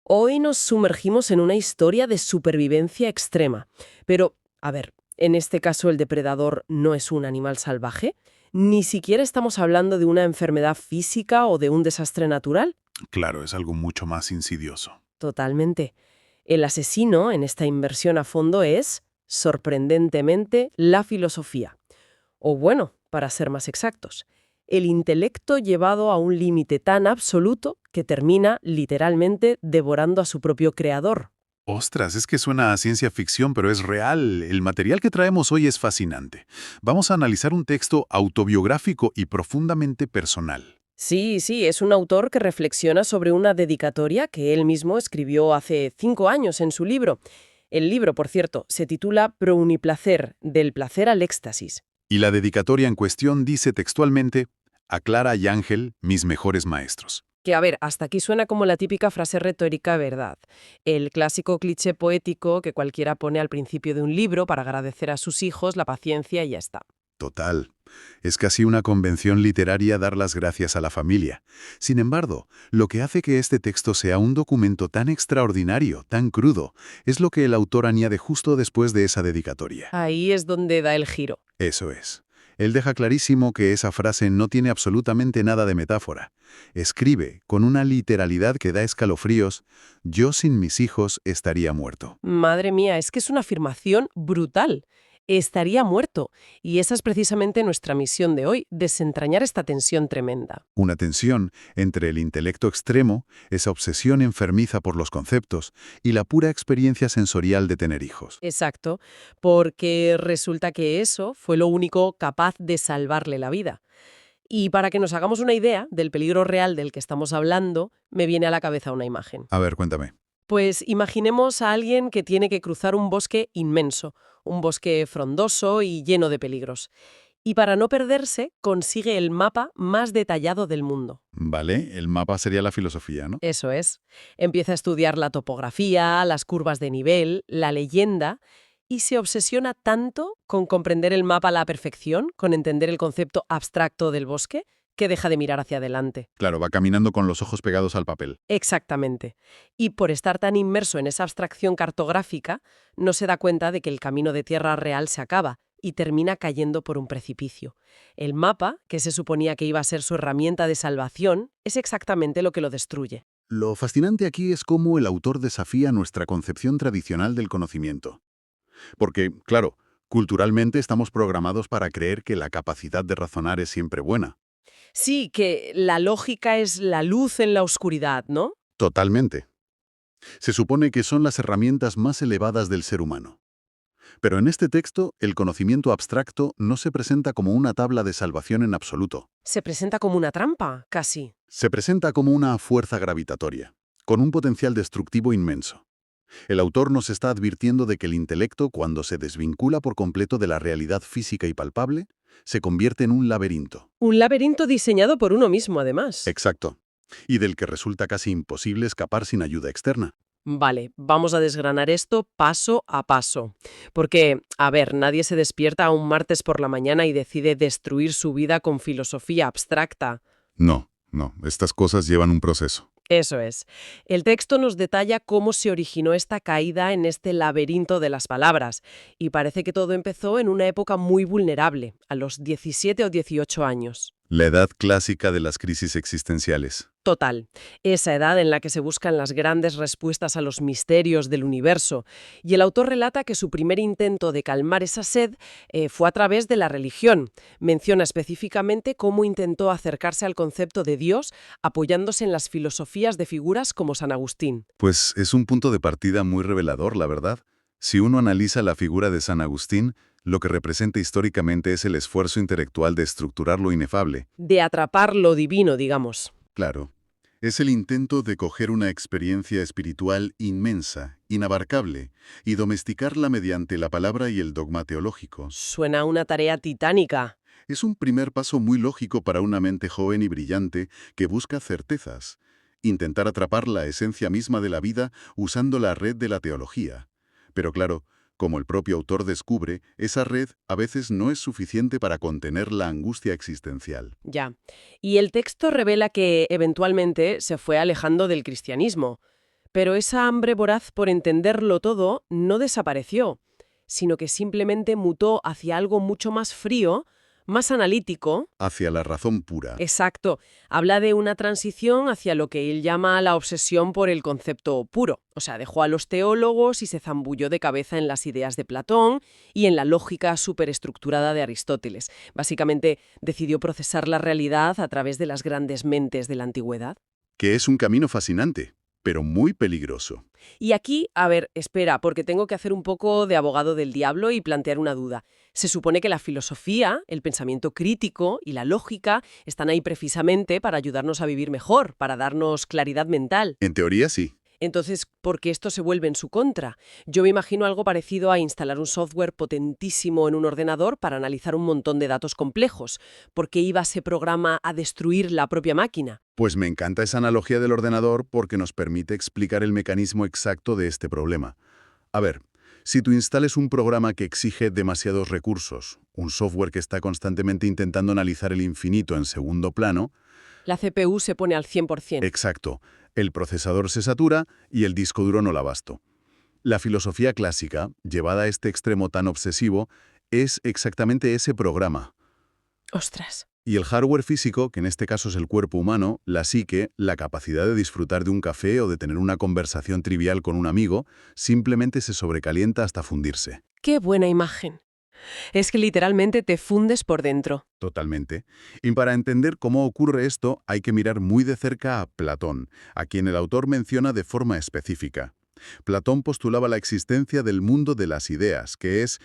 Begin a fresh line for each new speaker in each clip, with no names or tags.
Hoy nos sumergimos en una historia de supervivencia extrema. Pero, a ver, en este caso el depredador no es un animal salvaje. Ni siquiera estamos hablando de una enfermedad física o de un desastre natural.
Claro, es algo mucho más insidioso.
Totalmente. El asesino en esta inversión a fondo es, sorprendentemente, la filosofía. O bueno, para ser más exactos, el intelecto llevado a un límite tan absoluto que termina, literalmente, devorando a su propio creador.
Ostras, es que suena a ciencia ficción, pero es real. El material que traemos hoy es fascinante. Vamos a analizar un texto autobiográfico y profundamente personal.
Sí, sí, es un autor que reflexiona sobre una dedicatoria que él mismo escribió hace 5 años en su libro. El libro, por cierto, se titula Prouniplacer, del placer al éxtasis.
Y la dedicatoria en cuestión dice textualmente, a Clara y Ángel, mis mejores maestros.
Que, a ver, hasta aquí suena como la típica frase retórica, ¿verdad? El clásico cliché poético que cualquiera pone al principio de un libro para agradecer a sus hijos la paciencia y ya está.
Total. Es casi una convención literaria dar las gracias a la familia. Sin embargo, lo que hace que este texto sea un documento tan extraordinario, tan crudo, es lo que el autor añade justo después de esa dedicatoria.
Ahí es donde da el giro.
Eso es. Él deja clarísimo que esa frase no tiene absolutamente nada de metáfora. Escribe, con una literalidad que da escalofríos, yo sin mis hijos estaría muerto.
Madre mía, es que es una afirmación brutal. Estaría muerto. Y esa es precisamente nuestra misión de hoy, desentrañar esta tensión tremenda.
Una tensión entre el intelecto extremo, esa obsesión enfermiza por los conceptos, y la pura experiencia sensorial de tener hijos.
Exacto, porque resulta que eso fue lo único capaz de salvarle la vida. Y para que nos hagamos una idea del peligro real del que estamos hablando, me viene a la cabeza una imagen.
A ver, cuéntame.
Pues imaginemos a alguien que tiene que cruzar un bosque inmenso, un bosque frondoso y lleno de peligros. Y para no perderse, consigue el mapa más detallado del mundo.
Vale, el mapa sería la filosofía, ¿no?
Eso es. Empieza a estudiar la topografía, las curvas de nivel, la leyenda, y se obsesiona tanto con comprender el mapa a la perfección, con entender el concepto abstracto del bosque, que deja de mirar hacia adelante.
Claro, va caminando con los ojos pegados al papel.
Exactamente. Y por estar tan inmerso en esa abstracción cartográfica, no se da cuenta de que el camino de tierra real se acaba y termina cayendo por un precipicio. El mapa, que se suponía que iba a ser su herramienta de salvación, es exactamente lo que lo destruye.
Lo fascinante aquí es cómo el autor desafía nuestra concepción tradicional del conocimiento. Porque, claro, culturalmente estamos programados para creer que la capacidad de razonar es siempre buena.
Sí, que la lógica es la luz en la oscuridad, ¿no?
Totalmente. Se supone que son las herramientas más elevadas del ser humano. Pero en este texto, el conocimiento abstracto no se presenta como una tabla de salvación en absoluto.
Se presenta como una trampa, casi.
Se presenta como una fuerza gravitatoria, con un potencial destructivo inmenso. El autor nos está advirtiendo de que el intelecto, cuando se desvincula por completo de la realidad física y palpable, se convierte en un laberinto.
Un laberinto diseñado por uno mismo, además.
Exacto. Y del que resulta casi imposible escapar sin ayuda externa.
Vale, vamos a desgranar esto paso a paso. Porque, a ver, nadie se despierta un martes por la mañana y decide destruir su vida con filosofía abstracta.
No, estas cosas llevan un proceso.
Eso es. El texto nos detalla cómo se originó esta caída en este laberinto de las palabras, y parece que todo empezó en una época muy vulnerable, a los 17 o 18 años.
La edad clásica de las crisis existenciales.
Total, esa edad en la que se buscan las grandes respuestas a los misterios del universo. Y el autor relata que su primer intento de calmar esa sed fue a través de la religión. Menciona específicamente cómo intentó acercarse al concepto de Dios apoyándose en las filosofías de figuras como San Agustín.
Pues es un punto de partida muy revelador, la verdad. Si uno analiza la figura de San Agustín, lo que representa históricamente es el esfuerzo intelectual de estructurar lo inefable.
De atrapar lo divino, digamos.
Claro. Es el intento de coger una experiencia espiritual inmensa, inabarcable, y domesticarla mediante la palabra y el dogma teológico.
Suena a una tarea titánica.
Es un primer paso muy lógico para una mente joven y brillante que busca certezas. Intentar atrapar la esencia misma de la vida usando la red de la teología. Pero claro, como el propio autor descubre, esa red a veces no es suficiente para contener la angustia existencial.
Ya. Y el texto revela que eventualmente se fue alejando del cristianismo. Pero esa hambre voraz por entenderlo todo no desapareció, sino que simplemente mutó hacia algo mucho más frío, más analítico.
Hacia la razón pura.
Exacto. Habla de una transición hacia lo que él llama la obsesión por el concepto puro. O sea, dejó a los teólogos y se zambulló de cabeza en las ideas de Platón y en la lógica superestructurada de Aristóteles. Básicamente, decidió procesar la realidad a través de las grandes mentes de la antigüedad.
Que es un camino fascinante, pero muy peligroso.
Y aquí, a ver, espera, porque tengo que hacer un poco de abogado del diablo y plantear una duda. Se supone que la filosofía, el pensamiento crítico y la lógica están ahí precisamente para ayudarnos a vivir mejor, para darnos claridad mental.
En teoría sí.
Entonces, ¿por qué esto se vuelve en su contra? Yo me imagino algo parecido a instalar un software potentísimo en un ordenador para analizar un montón de datos complejos. ¿Por qué iba ese programa a destruir la propia máquina?
Pues me encanta esa analogía del ordenador porque nos permite explicar el mecanismo exacto de este problema. A ver, si tú instales un programa que exige demasiados recursos, un software que está constantemente intentando analizar el infinito en segundo plano,
La CPU se pone al 100%.
exacto, el procesador se satura y el disco duro no da abasto. La filosofía clásica, llevada a este extremo tan obsesivo, es exactamente ese programa.
Ostras.
Y el hardware físico, que en este caso es el cuerpo humano, la psique, la capacidad de disfrutar de un café o de tener una conversación trivial con un amigo, simplemente se sobrecalienta hasta fundirse.
¡Qué buena imagen! Es que literalmente te fundes por dentro.
Totalmente. Y para entender cómo ocurre esto, hay que mirar muy de cerca a Platón, a quien el autor menciona de forma específica. Platón postulaba la existencia del mundo de las ideas, que es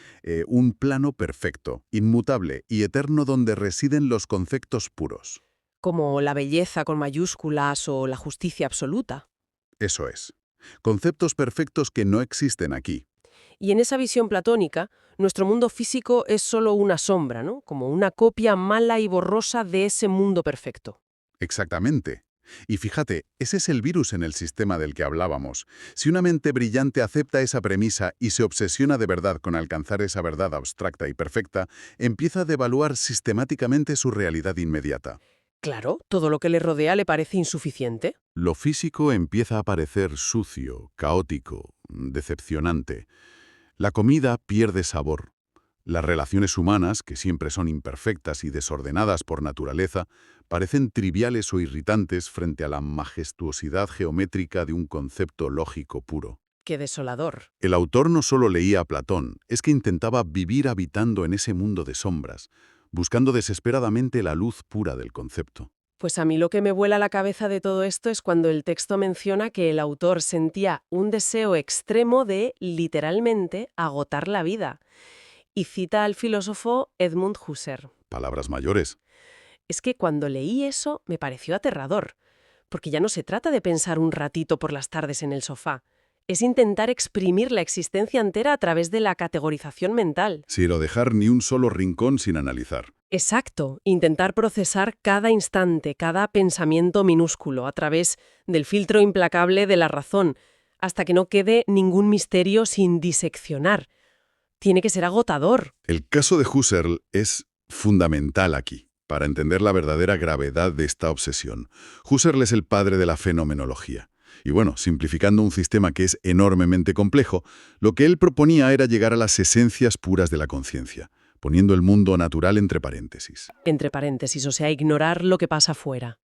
un plano perfecto, inmutable y eterno donde residen los conceptos puros.
Como la belleza con mayúsculas o la justicia absoluta.
Eso es. Conceptos perfectos que no existen aquí.
Y en esa visión platónica, nuestro mundo físico es solo una sombra, ¿no? Como una copia mala y borrosa de ese mundo perfecto.
Exactamente. Y fíjate, ese es el virus en el sistema del que hablábamos. Si una mente brillante acepta esa premisa y se obsesiona de verdad con alcanzar esa verdad abstracta y perfecta, empieza a devaluar sistemáticamente su realidad inmediata.
Claro, todo lo que le rodea le parece insuficiente.
Lo físico empieza a parecer sucio, caótico, decepcionante. La comida pierde sabor. Las relaciones humanas, que siempre son imperfectas y desordenadas por naturaleza, parecen triviales o irritantes frente a la majestuosidad geométrica de un concepto lógico puro.
Qué desolador.
El autor no solo leía a Platón, es que intentaba vivir habitando en ese mundo de sombras, buscando desesperadamente la luz pura del concepto.
Pues a mí lo que me vuela la cabeza de todo esto es cuando el texto menciona que el autor sentía un deseo extremo de, literalmente, agotar la vida. Y cita al filósofo Edmund Husserl.
Palabras mayores.
Es que cuando leí eso me pareció aterrador, porque ya no se trata de pensar un ratito por las tardes en el sofá. Es intentar exprimir la existencia entera a través de la categorización mental.
Sin dejar ni un solo rincón sin analizar.
Exacto, intentar procesar cada instante, cada pensamiento minúsculo a través del filtro implacable de la razón, hasta que no quede ningún misterio sin diseccionar. Tiene que ser agotador.
El caso de Husserl es fundamental aquí, para entender la verdadera gravedad de esta obsesión. Husserl es el padre de la fenomenología. Y bueno, simplificando un sistema que es enormemente complejo, lo que él proponía era llegar a las esencias puras de la conciencia, poniendo el mundo natural entre paréntesis.
Entre paréntesis, o sea, ignorar lo que pasa afuera.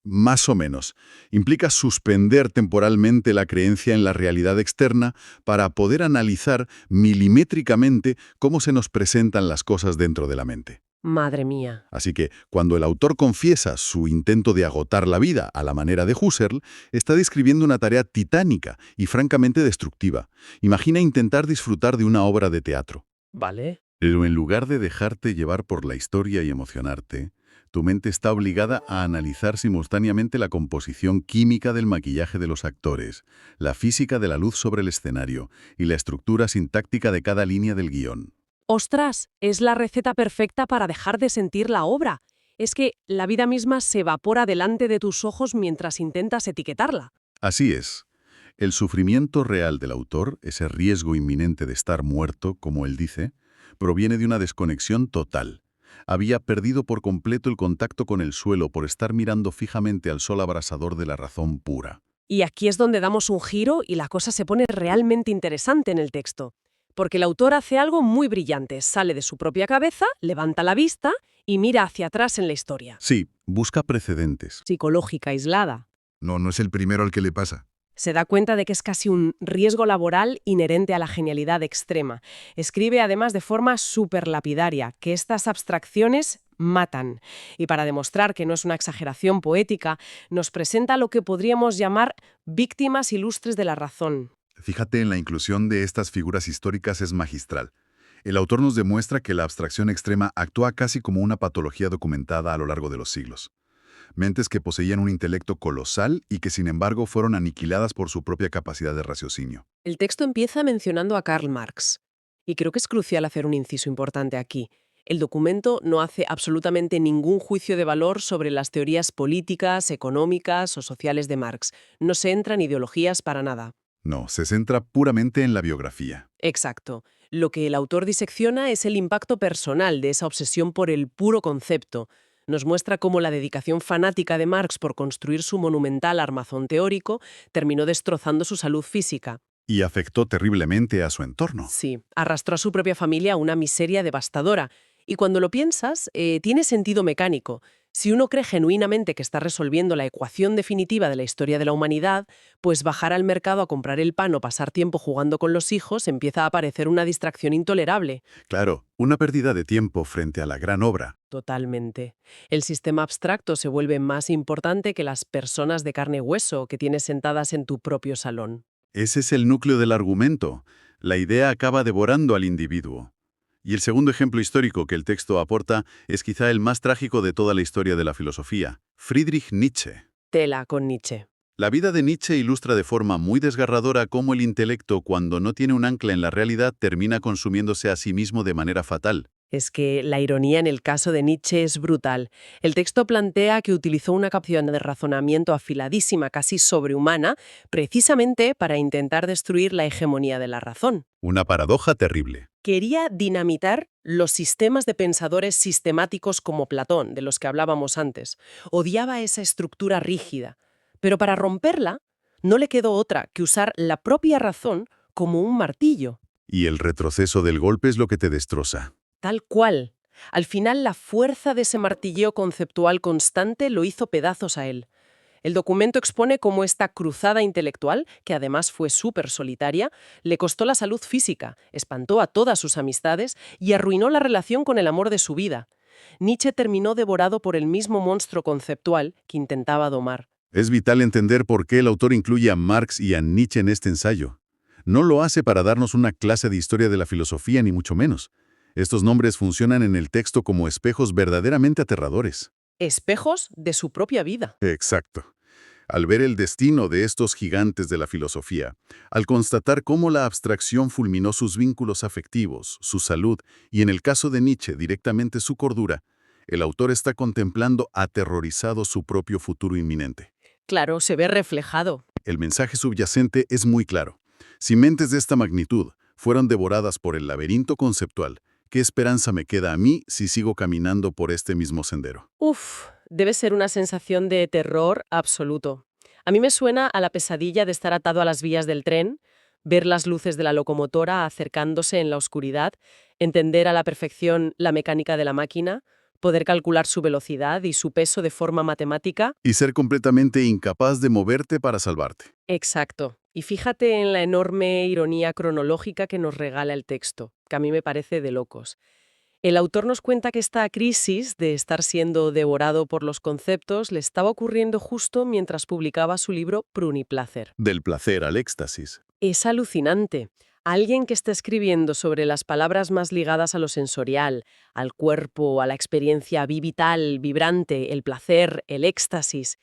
Más o menos. Implica suspender temporalmente la creencia en la realidad externa para poder analizar milimétricamente cómo se nos presentan las cosas dentro de la mente.
Madre mía.
Así que, cuando el autor confiesa su intento de agotar la vida a la manera de Husserl, está describiendo una tarea titánica y francamente destructiva. Imagina intentar disfrutar de una obra de teatro.
Vale.
Pero en lugar de dejarte llevar por la historia y emocionarte, tu mente está obligada a analizar simultáneamente la composición química del maquillaje de los actores, la física de la luz sobre el escenario y la estructura sintáctica de cada línea del guión.
¡Ostras! Es la receta perfecta para dejar de sentir la obra. Es que la vida misma se evapora delante de tus ojos mientras intentas etiquetarla.
Así es. El sufrimiento real del autor, ese riesgo inminente de estar muerto, como él dice, proviene de una desconexión total. Había perdido por completo el contacto con el suelo por estar mirando fijamente al sol abrasador de la razón pura.
Y aquí es donde damos un giro y la cosa se pone realmente interesante en el texto. Porque el autor hace algo muy brillante, sale de su propia cabeza, levanta la vista y mira hacia atrás en la historia.
Sí, busca precedentes.
Psicológica aislada.
No es el primero al que le pasa.
Se da cuenta de que es casi un riesgo laboral inherente a la genialidad extrema. Escribe además de forma súper lapidaria que estas abstracciones matan. Y para demostrar que no es una exageración poética, nos presenta lo que podríamos llamar víctimas ilustres de la razón.
Fíjate en la inclusión de estas figuras históricas es magistral. El autor nos demuestra que la abstracción extrema actúa casi como una patología documentada a lo largo de los siglos. Mentes que poseían un intelecto colosal y que sin embargo fueron aniquiladas por su propia capacidad de raciocinio.
El texto empieza mencionando a Karl Marx. Y creo que es crucial hacer un inciso importante aquí. El documento no hace absolutamente ningún juicio de valor sobre las teorías políticas, económicas o sociales de Marx. No se entra en ideologías para nada.
No, se centra puramente en la biografía.
Exacto. Lo que el autor disecciona es el impacto personal de esa obsesión por el puro concepto. Nos muestra cómo la dedicación fanática de Marx por construir su monumental armazón teórico terminó destrozando su salud física.
Y afectó terriblemente a su entorno.
Sí, arrastró a su propia familia a una miseria devastadora. Y cuando lo piensas, tiene sentido mecánico. Si uno cree genuinamente que está resolviendo la ecuación definitiva de la historia de la humanidad, pues bajar al mercado a comprar el pan o pasar tiempo jugando con los hijos empieza a parecer una distracción intolerable.
Claro, una pérdida de tiempo frente a la gran obra.
Totalmente. El sistema abstracto se vuelve más importante que las personas de carne y hueso que tienes sentadas en tu propio salón.
Ese es el núcleo del argumento. La idea acaba devorando al individuo. Y el segundo ejemplo histórico que el texto aporta es quizá el más trágico de toda la historia de la filosofía, Friedrich Nietzsche.
Tela con Nietzsche.
La vida de Nietzsche ilustra de forma muy desgarradora cómo el intelecto, cuando no tiene un ancla en la realidad, termina consumiéndose a sí mismo de manera fatal.
Es que la ironía en el caso de Nietzsche es brutal. El texto plantea que utilizó una capacidad de razonamiento afiladísima, casi sobrehumana, precisamente para intentar destruir la hegemonía de la razón.
Una paradoja terrible.
Quería dinamitar los sistemas de pensadores sistemáticos como Platón, de los que hablábamos antes. Odiaba esa estructura rígida. Pero para romperla, no le quedó otra que usar la propia razón como un martillo.
Y el retroceso del golpe es lo que te destroza.
Tal cual. Al final, la fuerza de ese martilleo conceptual constante lo hizo pedazos a él. El documento expone cómo esta cruzada intelectual, que además fue súper solitaria, le costó la salud física, espantó a todas sus amistades y arruinó la relación con el amor de su vida. Nietzsche terminó devorado por el mismo monstruo conceptual que intentaba domar.
Es vital entender por qué el autor incluye a Marx y a Nietzsche en este ensayo. No lo hace para darnos una clase de historia de la filosofía, ni mucho menos. Estos nombres funcionan en el texto como espejos verdaderamente aterradores.
Espejos de su propia vida.
Exacto. Al ver el destino de estos gigantes de la filosofía, al constatar cómo la abstracción fulminó sus vínculos afectivos, su salud y, en el caso de Nietzsche, directamente su cordura, el autor está contemplando aterrorizado su propio futuro inminente.
Claro, se ve reflejado.
El mensaje subyacente es muy claro. Si mentes de esta magnitud fueron devoradas por el laberinto conceptual, ¿qué esperanza me queda a mí si sigo caminando por este mismo sendero?
Uf, debe ser una sensación de terror absoluto. A mí me suena a la pesadilla de estar atado a las vías del tren, ver las luces de la locomotora acercándose en la oscuridad, entender a la perfección la mecánica de la máquina, poder calcular su velocidad y su peso de forma matemática.
Y ser completamente incapaz de moverte para salvarte.
Exacto. Y fíjate en la enorme ironía cronológica que nos regala el texto, que a mí me parece de locos. El autor nos cuenta que esta crisis de estar siendo devorado por los conceptos le estaba ocurriendo justo mientras publicaba su libro Pruniplacer.
Del placer al éxtasis.
Es alucinante. Alguien que está escribiendo sobre las palabras más ligadas a lo sensorial, al cuerpo, a la experiencia vital, vibrante, el placer, el éxtasis.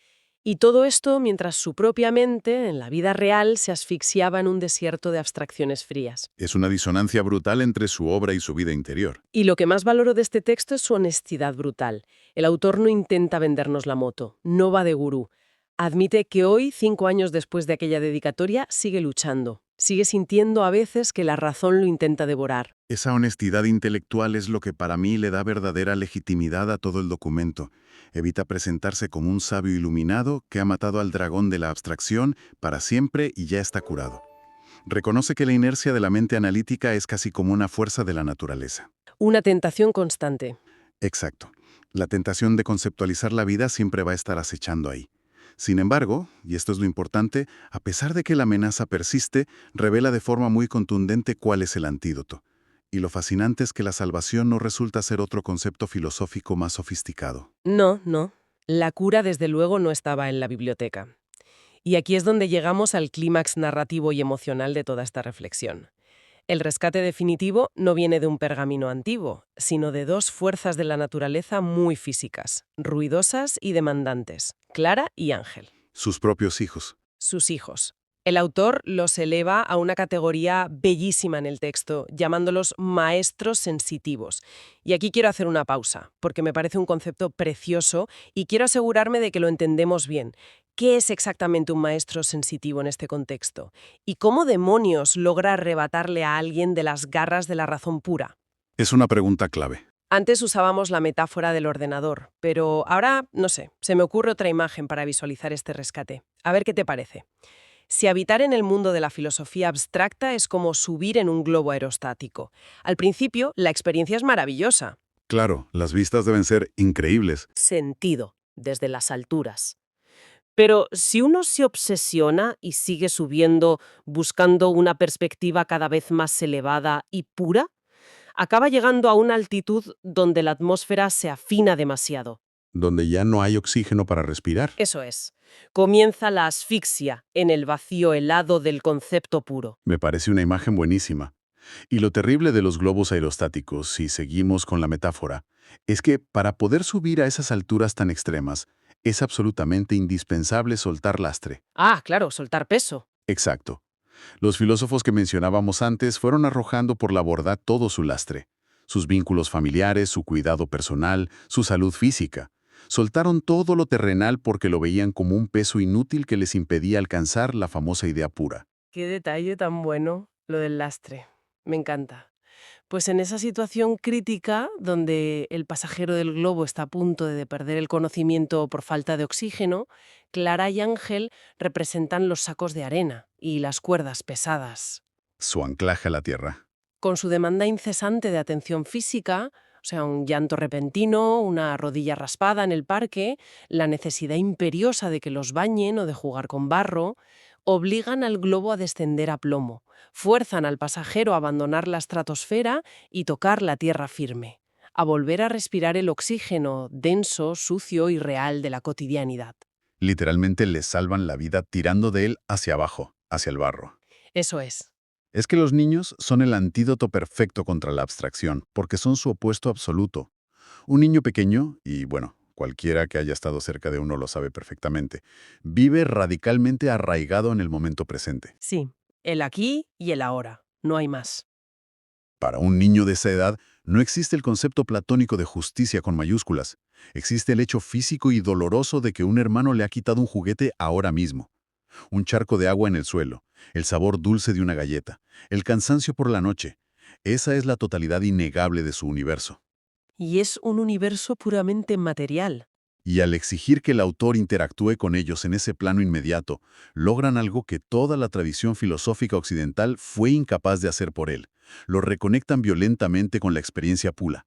Y todo esto mientras su propia mente, en la vida real, se asfixiaba en un desierto de abstracciones frías.
Es una disonancia brutal entre su obra y su vida interior.
Y lo que más valoro de este texto es su honestidad brutal. El autor no intenta vendernos la moto, no va de gurú. Admite que hoy, 5 años después de aquella dedicatoria, sigue luchando Sigue sintiendo a veces que la razón lo intenta devorar.
Esa honestidad intelectual es lo que para mí le da verdadera legitimidad a todo el documento. Evita presentarse como un sabio iluminado que ha matado al dragón de la abstracción para siempre y ya está curado. Reconoce que la inercia de la mente analítica es casi como una fuerza de la naturaleza.
Una tentación constante.
Exacto. La tentación de conceptualizar la vida siempre va a estar acechando ahí. Sin embargo, y esto es lo importante, a pesar de que la amenaza persiste, revela de forma muy contundente cuál es el antídoto. Y lo fascinante es que la salvación no resulta ser otro concepto filosófico más sofisticado.
No, no. La cura, desde luego, no estaba en la biblioteca. Y aquí es donde llegamos al clímax narrativo y emocional de toda esta reflexión. El rescate definitivo no viene de un pergamino antiguo, sino de dos fuerzas de la naturaleza muy físicas, ruidosas y demandantes, Clara y Ángel.
Sus propios hijos.
Sus hijos. El autor los eleva a una categoría bellísima en el texto, llamándolos maestros sensitivos. Y aquí quiero hacer una pausa, porque me parece un concepto precioso y quiero asegurarme de que lo entendemos bien. ¿Qué es exactamente un maestro sensitivo en este contexto? ¿Y cómo demonios logra arrebatarle a alguien de las garras de la razón pura?
Es una pregunta clave.
Antes usábamos la metáfora del ordenador, pero ahora, no sé, se me ocurre otra imagen para visualizar este rescate. A ver qué te parece. Si habitar en el mundo de la filosofía abstracta es como subir en un globo aerostático. Al principio, la experiencia es maravillosa.
Claro, las vistas deben ser increíbles.
Sentido, desde las alturas. Pero si uno se obsesiona y sigue subiendo buscando una perspectiva cada vez más elevada y pura, acaba llegando a una altitud donde la atmósfera se afina demasiado.
Donde ya no hay oxígeno para respirar.
Eso es. Comienza la asfixia en el vacío helado del concepto puro.
Me parece una imagen buenísima. Y lo terrible de los globos aerostáticos, si seguimos con la metáfora, es que para poder subir a esas alturas tan extremas, es absolutamente indispensable soltar lastre.
Ah, claro, soltar peso.
Exacto. Los filósofos que mencionábamos antes fueron arrojando por la borda todo su lastre. Sus vínculos familiares, su cuidado personal, su salud física. Soltaron todo lo terrenal porque lo veían como un peso inútil que les impedía alcanzar la famosa idea pura.
Qué detalle tan bueno, lo del lastre. Me encanta. Pues en esa situación crítica, donde el pasajero del globo está a punto de perder el conocimiento por falta de oxígeno, Clara y Ángel representan los sacos de arena y las cuerdas pesadas.
Su anclaje a la tierra.
Con su demanda incesante de atención física, o sea, un llanto repentino, una rodilla raspada en el parque, la necesidad imperiosa de que los bañen o de jugar con barro, obligan al globo a descender a plomo, fuerzan al pasajero a abandonar la estratosfera y tocar la tierra firme, a volver a respirar el oxígeno denso, sucio y real de la cotidianidad.
Literalmente les salvan la vida tirando de él hacia abajo, hacia el barro.
Eso es.
Es que los niños son el antídoto perfecto contra la abstracción, porque son su opuesto absoluto. Un niño pequeño, y bueno, cualquiera que haya estado cerca de uno lo sabe perfectamente, vive radicalmente arraigado en el momento presente.
Sí, el aquí y el ahora. No hay más.
Para un niño de esa edad, no existe el concepto platónico de justicia con mayúsculas. Existe el hecho físico y doloroso de que un hermano le ha quitado un juguete ahora mismo. Un charco de agua en el suelo, el sabor dulce de una galleta, el cansancio por la noche. Esa es la totalidad innegable de su universo.
Y es un universo puramente material.
Y al exigir que el autor interactúe con ellos en ese plano inmediato, logran algo que toda la tradición filosófica occidental fue incapaz de hacer por él. Lo reconectan violentamente con la experiencia pura.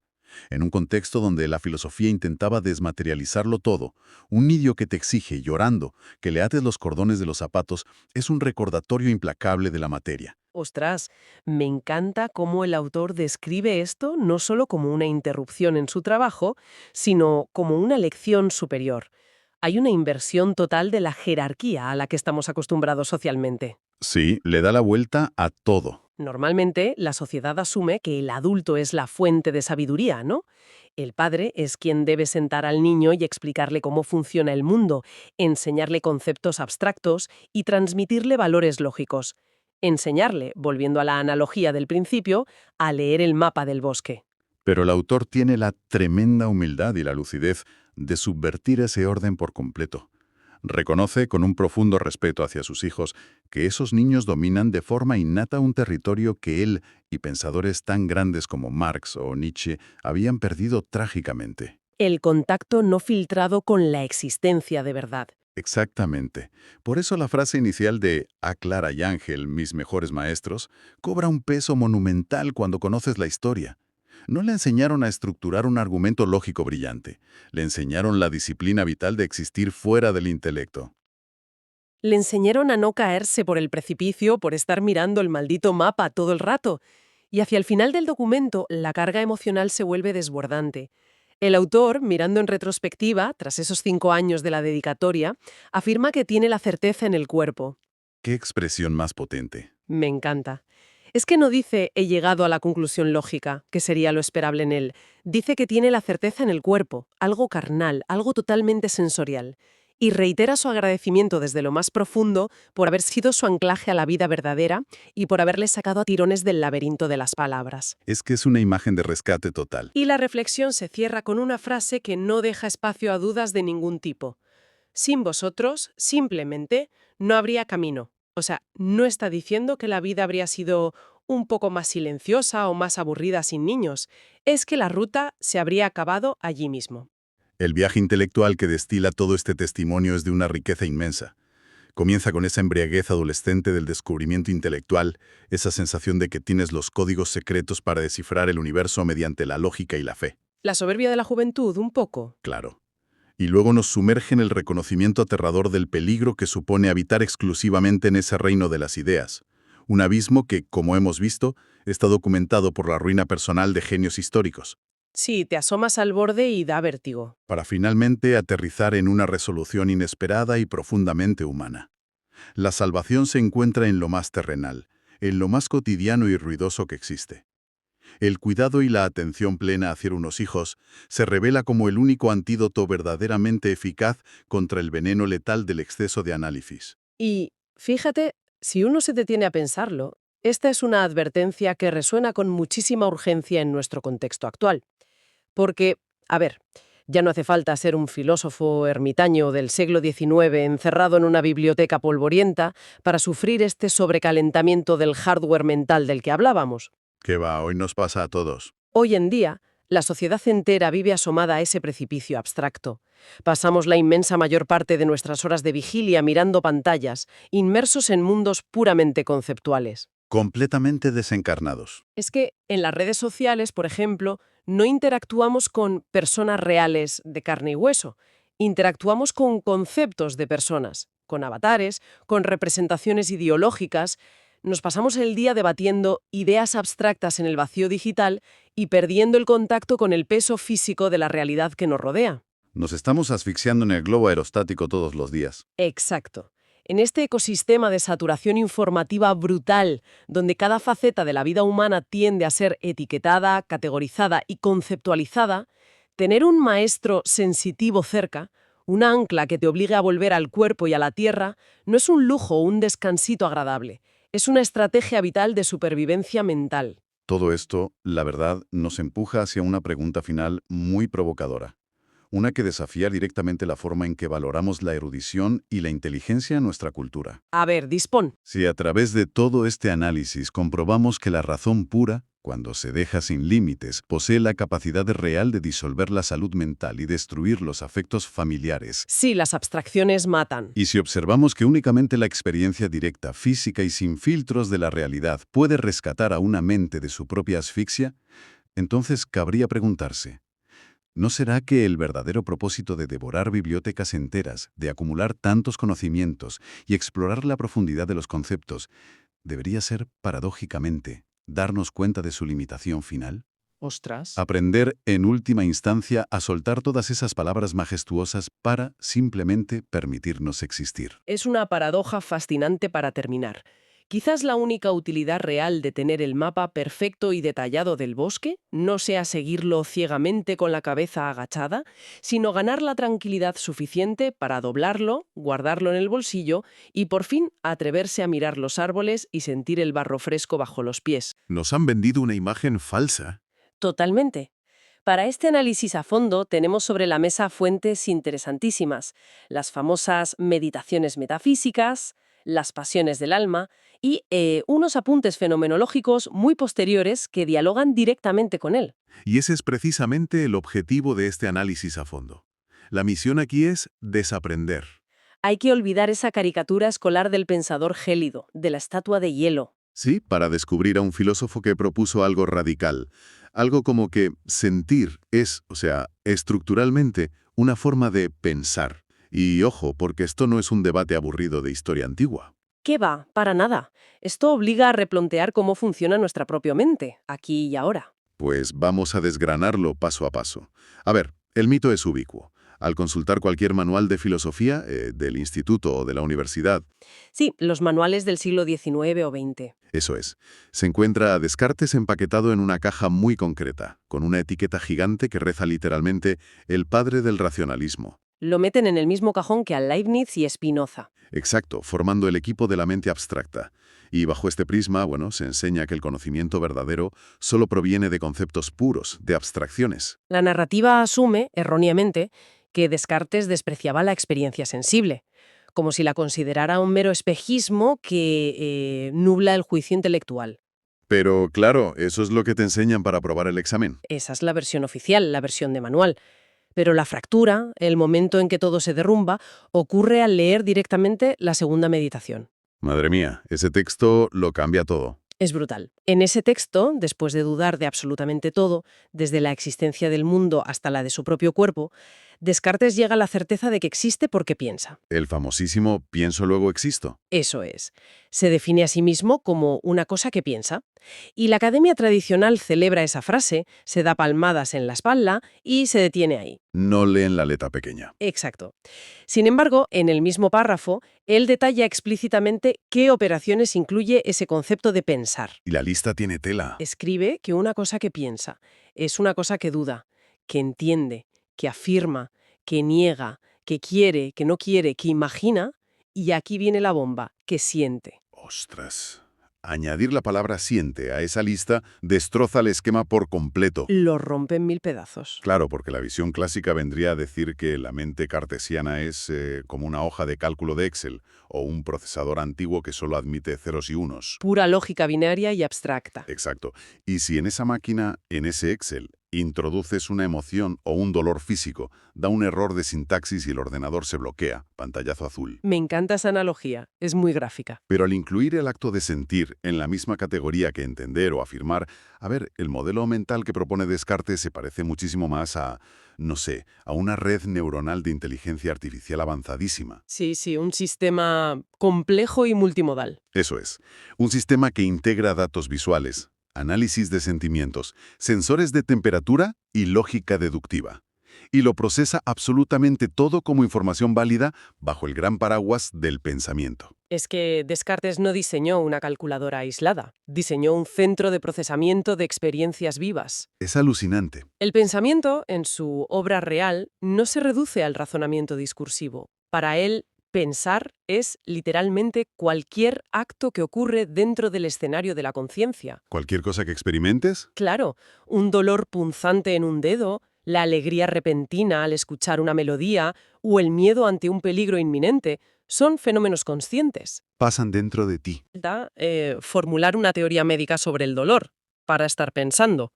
En un contexto donde la filosofía intentaba desmaterializarlo todo, un niño que te exige, llorando, que le ates los cordones de los zapatos, es un recordatorio implacable de la materia.
Ostras, me encanta cómo el autor describe esto no solo como una interrupción en su trabajo, sino como una lección superior. Hay una inversión total de la jerarquía a la que estamos acostumbrados socialmente.
Sí, le da la vuelta a todo.
Normalmente, la sociedad asume que el adulto es la fuente de sabiduría, ¿no? El padre es quien debe sentar al niño y explicarle cómo funciona el mundo, enseñarle conceptos abstractos y transmitirle valores lógicos. Enseñarle, volviendo a la analogía del principio, a leer el mapa del bosque.
Pero el autor tiene la tremenda humildad y la lucidez de subvertir ese orden por completo. Reconoce, con un profundo respeto hacia sus hijos, que esos niños dominan de forma innata un territorio que él y pensadores tan grandes como Marx o Nietzsche habían perdido trágicamente.
El contacto no filtrado con la existencia de verdad.
Exactamente. Por eso la frase inicial de «A Clara y Ángel, mis mejores maestros», cobra un peso monumental cuando conoces la historia. No le enseñaron a estructurar un argumento lógico brillante. Le enseñaron la disciplina vital de existir fuera del intelecto.
Le enseñaron a no caerse por el precipicio por estar mirando el maldito mapa todo el rato. Y hacia el final del documento, la carga emocional se vuelve desbordante. El autor, mirando en retrospectiva, tras esos 5 años de la dedicatoria, afirma que tiene la certeza en el cuerpo.
¡Qué expresión más potente!
Me encanta. Es que no dice he llegado a la conclusión lógica, que sería lo esperable en él. Dice que tiene la certeza en el cuerpo, algo carnal, algo totalmente sensorial. Y reitera su agradecimiento desde lo más profundo por haber sido su anclaje a la vida verdadera y por haberle sacado a tirones del laberinto de las palabras.
Es que es una imagen de rescate total.
Y la reflexión se cierra con una frase que no deja espacio a dudas de ningún tipo. Sin vosotros, simplemente, no habría camino. O sea, no está diciendo que la vida habría sido un poco más silenciosa o más aburrida sin niños. Es que la ruta se habría acabado allí mismo.
El viaje intelectual que destila todo este testimonio es de una riqueza inmensa. Comienza con esa embriaguez adolescente del descubrimiento intelectual, esa sensación de que tienes los códigos secretos para descifrar el universo mediante la lógica y la fe.
La soberbia de la juventud, un poco.
Claro. Y luego nos sumerge en el reconocimiento aterrador del peligro que supone habitar exclusivamente en ese reino de las ideas. Un abismo que, como hemos visto, está documentado por la ruina personal de genios históricos,
Sí, te asomas al borde y da vértigo.
para finalmente aterrizar en una resolución inesperada y profundamente humana. La salvación se encuentra en lo más terrenal, en lo más cotidiano y ruidoso que existe. El cuidado y la atención plena hacia unos hijos se revela como el único antídoto verdaderamente eficaz contra el veneno letal del exceso de análisis.
Y, fíjate, si uno se detiene a pensarlo, esta es una advertencia que resuena con muchísima urgencia en nuestro contexto actual. Porque, a ver, ya no hace falta ser un filósofo ermitaño del siglo XIX encerrado en una biblioteca polvorienta para sufrir este sobrecalentamiento del hardware mental del que hablábamos.
Que va, hoy nos pasa a todos.
Hoy en día, la sociedad entera vive asomada a ese precipicio abstracto. Pasamos la inmensa mayor parte de nuestras horas de vigilia mirando pantallas, inmersos en mundos puramente conceptuales.
Completamente desencarnados.
Es que en las redes sociales, por ejemplo, no interactuamos con personas reales de carne y hueso. Interactuamos con conceptos de personas, con avatares, con representaciones ideológicas. Nos pasamos el día debatiendo ideas abstractas en el vacío digital y perdiendo el contacto con el peso físico de la realidad que nos rodea.
Nos estamos asfixiando en el globo aerostático todos los días.
Exacto. En este ecosistema de saturación informativa brutal, donde cada faceta de la vida humana tiende a ser etiquetada, categorizada y conceptualizada, tener un maestro sensitivo cerca, un ancla que te obligue a volver al cuerpo y a la tierra, no es un lujo o un descansito agradable, es una estrategia vital de supervivencia mental.
Todo esto, la verdad, nos empuja hacia una pregunta final muy provocadora. Una que desafía directamente la forma en que valoramos la erudición y la inteligencia en nuestra cultura.
A ver, dispón.
Si a través de todo este análisis comprobamos que la razón pura, cuando se deja sin límites, posee la capacidad real de disolver la salud mental y destruir los afectos familiares,
Sí, las abstracciones matan.
y si observamos que únicamente la experiencia directa, física y sin filtros de la realidad puede rescatar a una mente de su propia asfixia, entonces cabría preguntarse, ¿no será que el verdadero propósito de devorar bibliotecas enteras, de acumular tantos conocimientos y explorar la profundidad de los conceptos, debería ser, paradójicamente, darnos cuenta de su limitación final?
Ostras.
Aprender, en última instancia, a soltar todas esas palabras majestuosas para, simplemente, permitirnos existir.
Es una paradoja fascinante para terminar. Quizás la única utilidad real de tener el mapa perfecto y detallado del bosque no sea seguirlo ciegamente con la cabeza agachada, sino ganar la tranquilidad suficiente para doblarlo, guardarlo en el bolsillo y por fin atreverse a mirar los árboles y sentir el barro fresco bajo los pies.
Nos han vendido una imagen falsa.
Totalmente. para este análisis a fondo tenemos sobre la mesa fuentes interesantísimas, las famosas meditaciones metafísicas, las pasiones del alma y unos apuntes fenomenológicos muy posteriores que dialogan directamente con él.
Y ese es precisamente el objetivo de este análisis a fondo. La misión aquí es desaprender.
Hay que olvidar esa caricatura escolar del pensador gélido, de la estatua de hielo.
Sí, para descubrir a un filósofo que propuso algo radical. Algo como que sentir es, o sea, estructuralmente, una forma de pensar. Y ojo, porque esto no es un debate aburrido de historia antigua.
¿Qué va? Para nada. Esto obliga a replantear cómo funciona nuestra propia mente, aquí y ahora.
Pues vamos a desgranarlo paso a paso. A ver, el mito es ubicuo. Al consultar cualquier manual de filosofía, del instituto o de la universidad,
Sí, los manuales del siglo XIX o XX.
eso es, se encuentra a Descartes empaquetado en una caja muy concreta, con una etiqueta gigante que reza literalmente «el padre del racionalismo».
Lo meten en el mismo cajón que a Leibniz y Spinoza.
Exacto, formando el equipo de la mente abstracta. Y bajo este prisma, bueno, se enseña que el conocimiento verdadero solo proviene de conceptos puros, de abstracciones.
La narrativa asume, erróneamente, que Descartes despreciaba la experiencia sensible, como si la considerara un mero espejismo que nubla el juicio intelectual.
Pero claro, eso es lo que te enseñan para aprobar el examen.
Esa es la versión oficial, la versión de manual. Pero la fractura, el momento en que todo se derrumba, ocurre al leer directamente la segunda meditación.
Madre mía, ese texto lo cambia todo.
Es brutal. En ese texto, después de dudar de absolutamente todo, desde la existencia del mundo hasta la de su propio cuerpo, Descartes llega a la certeza de que existe porque piensa.
El famosísimo pienso luego existo.
Eso es. Se define a sí mismo como una cosa que piensa. Y la academia tradicional celebra esa frase, se da palmadas en la espalda y se detiene ahí.
No leen la letra pequeña.
Exacto. Sin embargo, en el mismo párrafo, él detalla explícitamente qué operaciones incluye ese concepto de pensar.
Y la lista tiene tela.
Escribe que una cosa que piensa es una cosa que duda, que entiende, que afirma, que niega, que quiere, que no quiere, que imagina, y aquí viene la bomba, que siente.
Ostras. Añadir la palabra siente a esa lista destroza el esquema por completo.
Lo rompe en mil pedazos.
Claro, porque la visión clásica vendría a decir que la mente cartesiana es como una hoja de cálculo de Excel o un procesador antiguo que solo admite ceros y unos.
Pura lógica binaria y abstracta.
Exacto. Y si en esa máquina, en ese Excel, introduces una emoción o un dolor físico, da un error de sintaxis y el ordenador se bloquea, pantallazo azul.
Me encanta esa analogía, es muy gráfica.
Pero al incluir el acto de sentir en la misma categoría que entender o afirmar, a ver, el modelo mental que propone Descartes se parece muchísimo más a, no sé, a una red neuronal de inteligencia artificial avanzadísima.
Sí, un sistema complejo y multimodal.
Eso es, un sistema que integra datos visuales, análisis de sentimientos, sensores de temperatura y lógica deductiva. Y lo procesa absolutamente todo como información válida bajo el gran paraguas del pensamiento.
Es que Descartes no diseñó una calculadora aislada, diseñó un centro de procesamiento de experiencias vivas.
Es alucinante.
El pensamiento, en su obra real, no se reduce al razonamiento discursivo. Para él, pensar es literalmente cualquier acto que ocurre dentro del escenario de la conciencia.
Cualquier cosa que experimentes,
Claro, un dolor punzante en un dedo, la alegría repentina al escuchar una melodía o el miedo ante un peligro inminente son fenómenos conscientes.
pasan dentro de ti.
Formular una teoría médica sobre el dolor, para estar pensando.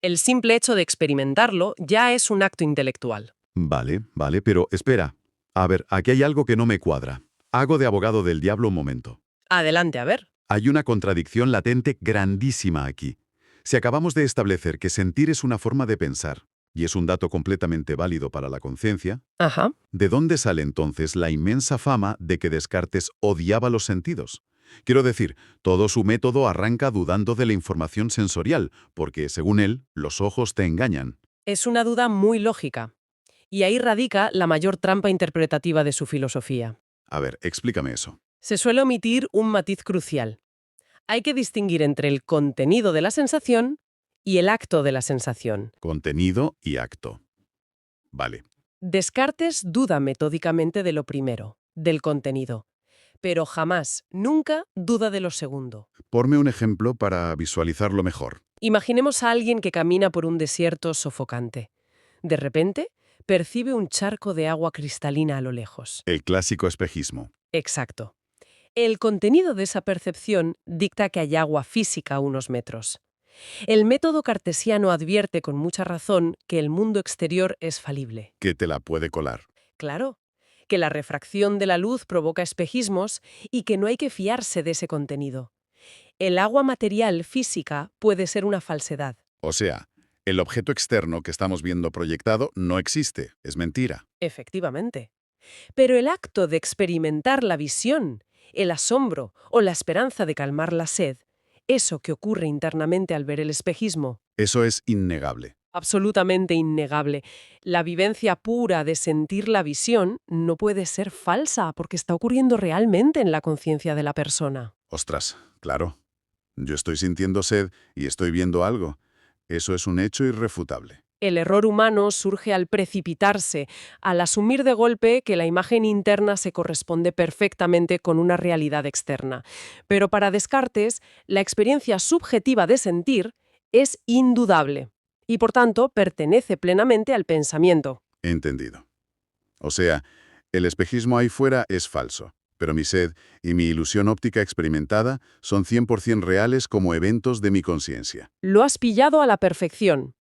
El simple hecho de experimentarlo ya es un acto intelectual.
Vale, pero espera. A ver, aquí hay algo que no me cuadra. Hago de abogado del diablo un momento.
Adelante, a ver.
Hay una contradicción latente grandísima aquí. Si acabamos de establecer que sentir es una forma de pensar, y es un dato completamente válido para la conciencia,
Ajá.
¿de dónde sale entonces la inmensa fama de que Descartes odiaba los sentidos? Quiero decir, todo su método arranca dudando de la información sensorial, porque, según él, los ojos te engañan.
Es una duda muy lógica. Y ahí radica la mayor trampa interpretativa de su filosofía.
A ver, explícame eso.
Se suele omitir un matiz crucial. Hay que distinguir entre el contenido de la sensación y el acto de la sensación.
Contenido y acto. Vale.
Descartes duda metódicamente de lo primero, del contenido, pero jamás, nunca duda de lo segundo.
Ponme un ejemplo para visualizarlo mejor.
Imaginemos a alguien que camina por un desierto sofocante. De repente, percibe un charco de agua cristalina a lo lejos.
El clásico espejismo.
Exacto. El contenido de esa percepción dicta que hay agua física a unos metros. El método cartesiano advierte con mucha razón que el mundo exterior es falible.
Que te la puede colar.
Claro, que la refracción de la luz provoca espejismos y que no hay que fiarse de ese contenido. El agua material física puede ser una falsedad.
O sea, el objeto externo que estamos viendo proyectado no existe, es mentira.
Efectivamente. Pero el acto de experimentar la visión, el asombro o la esperanza de calmar la sed, eso que ocurre internamente al ver el espejismo,
Eso es innegable.
absolutamente innegable. La vivencia pura de sentir la visión no puede ser falsa porque está ocurriendo realmente en la conciencia de la persona.
Ostras, claro. Yo estoy sintiendo sed y estoy viendo algo. Eso es un hecho irrefutable.
El error humano surge al precipitarse, al asumir de golpe que la imagen interna se corresponde perfectamente con una realidad externa. Pero para Descartes, la experiencia subjetiva de sentir es indudable y, por tanto, pertenece plenamente al pensamiento.
Entendido. O sea, el espejismo ahí fuera es falso, pero mi sed y mi ilusión óptica experimentada son 100% reales como eventos de mi conciencia.
Lo has pillado a la perfección.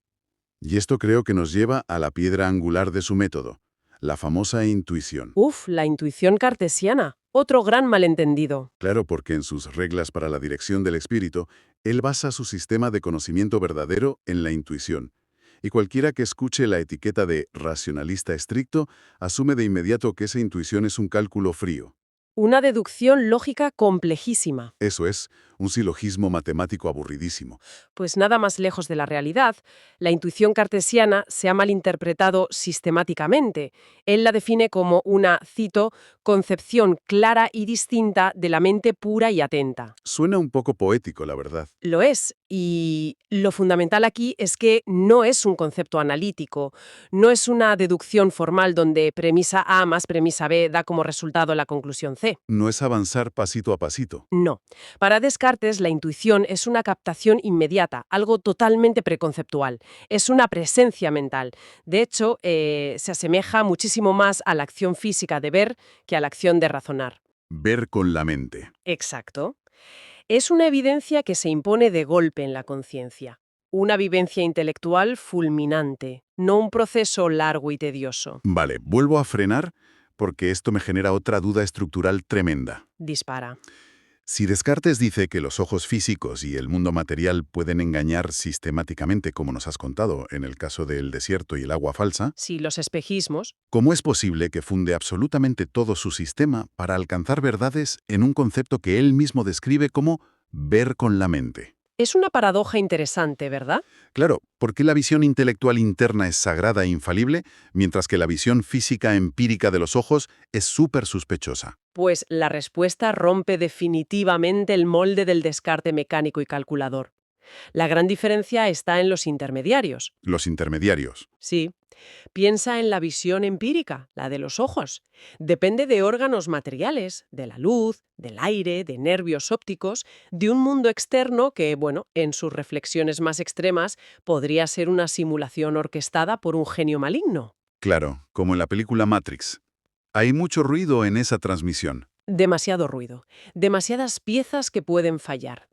Y esto creo que nos lleva a la piedra angular de su método, la famosa intuición.
La intuición cartesiana, otro gran malentendido.
Claro, porque en sus reglas para la dirección del espíritu, él basa su sistema de conocimiento verdadero en la intuición. Y cualquiera que escuche la etiqueta de racionalista estricto, asume de inmediato que esa intuición es un cálculo frío.
Una deducción lógica complejísima.
Eso es, un silogismo matemático aburridísimo.
Pues nada más lejos de la realidad, la intuición cartesiana se ha malinterpretado sistemáticamente. Él la define como una, cito, concepción clara y distinta de la mente pura y atenta.
Suena un poco poético, la verdad.
Lo es, y lo fundamental aquí es que no es un concepto analítico, no es una deducción formal donde premisa A más premisa B da como resultado la conclusión C.
No es avanzar pasito a pasito.
No. Para Descartes, la intuición es una captación inmediata, algo totalmente preconceptual. Es una presencia mental. De hecho, se asemeja muchísimo más a la acción física de ver que a la acción de razonar.
Ver con la mente.
Exacto. Es una evidencia que se impone de golpe en la conciencia. Una vivencia intelectual fulminante, no un proceso largo y tedioso.
Vale, vuelvo a frenar porque esto me genera otra duda estructural tremenda.
Dispara.
Si Descartes dice que los ojos físicos y el mundo material pueden engañar sistemáticamente, como nos has contado en el caso del desierto y el agua falsa,
Si los espejismos.
¿cómo es posible que funde absolutamente todo su sistema para alcanzar verdades en un concepto que él mismo describe como ver con la mente?
Es una paradoja interesante, ¿verdad?
Claro, ¿por qué la visión intelectual interna es sagrada e infalible, mientras que la visión física empírica de los ojos es súper sospechosa?
Pues la respuesta rompe definitivamente el molde del descarte mecánico y calculador. La gran diferencia está en los intermediarios.
Los intermediarios.
Sí. Piensa en la visión empírica, la de los ojos. Depende de órganos materiales, de la luz, del aire, de nervios ópticos, de un mundo externo que, bueno, en sus reflexiones más extremas, podría ser una simulación orquestada por un genio maligno.
Claro, como en la película Matrix. Hay mucho ruido en esa transmisión.
Demasiado ruido, demasiadas piezas que pueden fallar.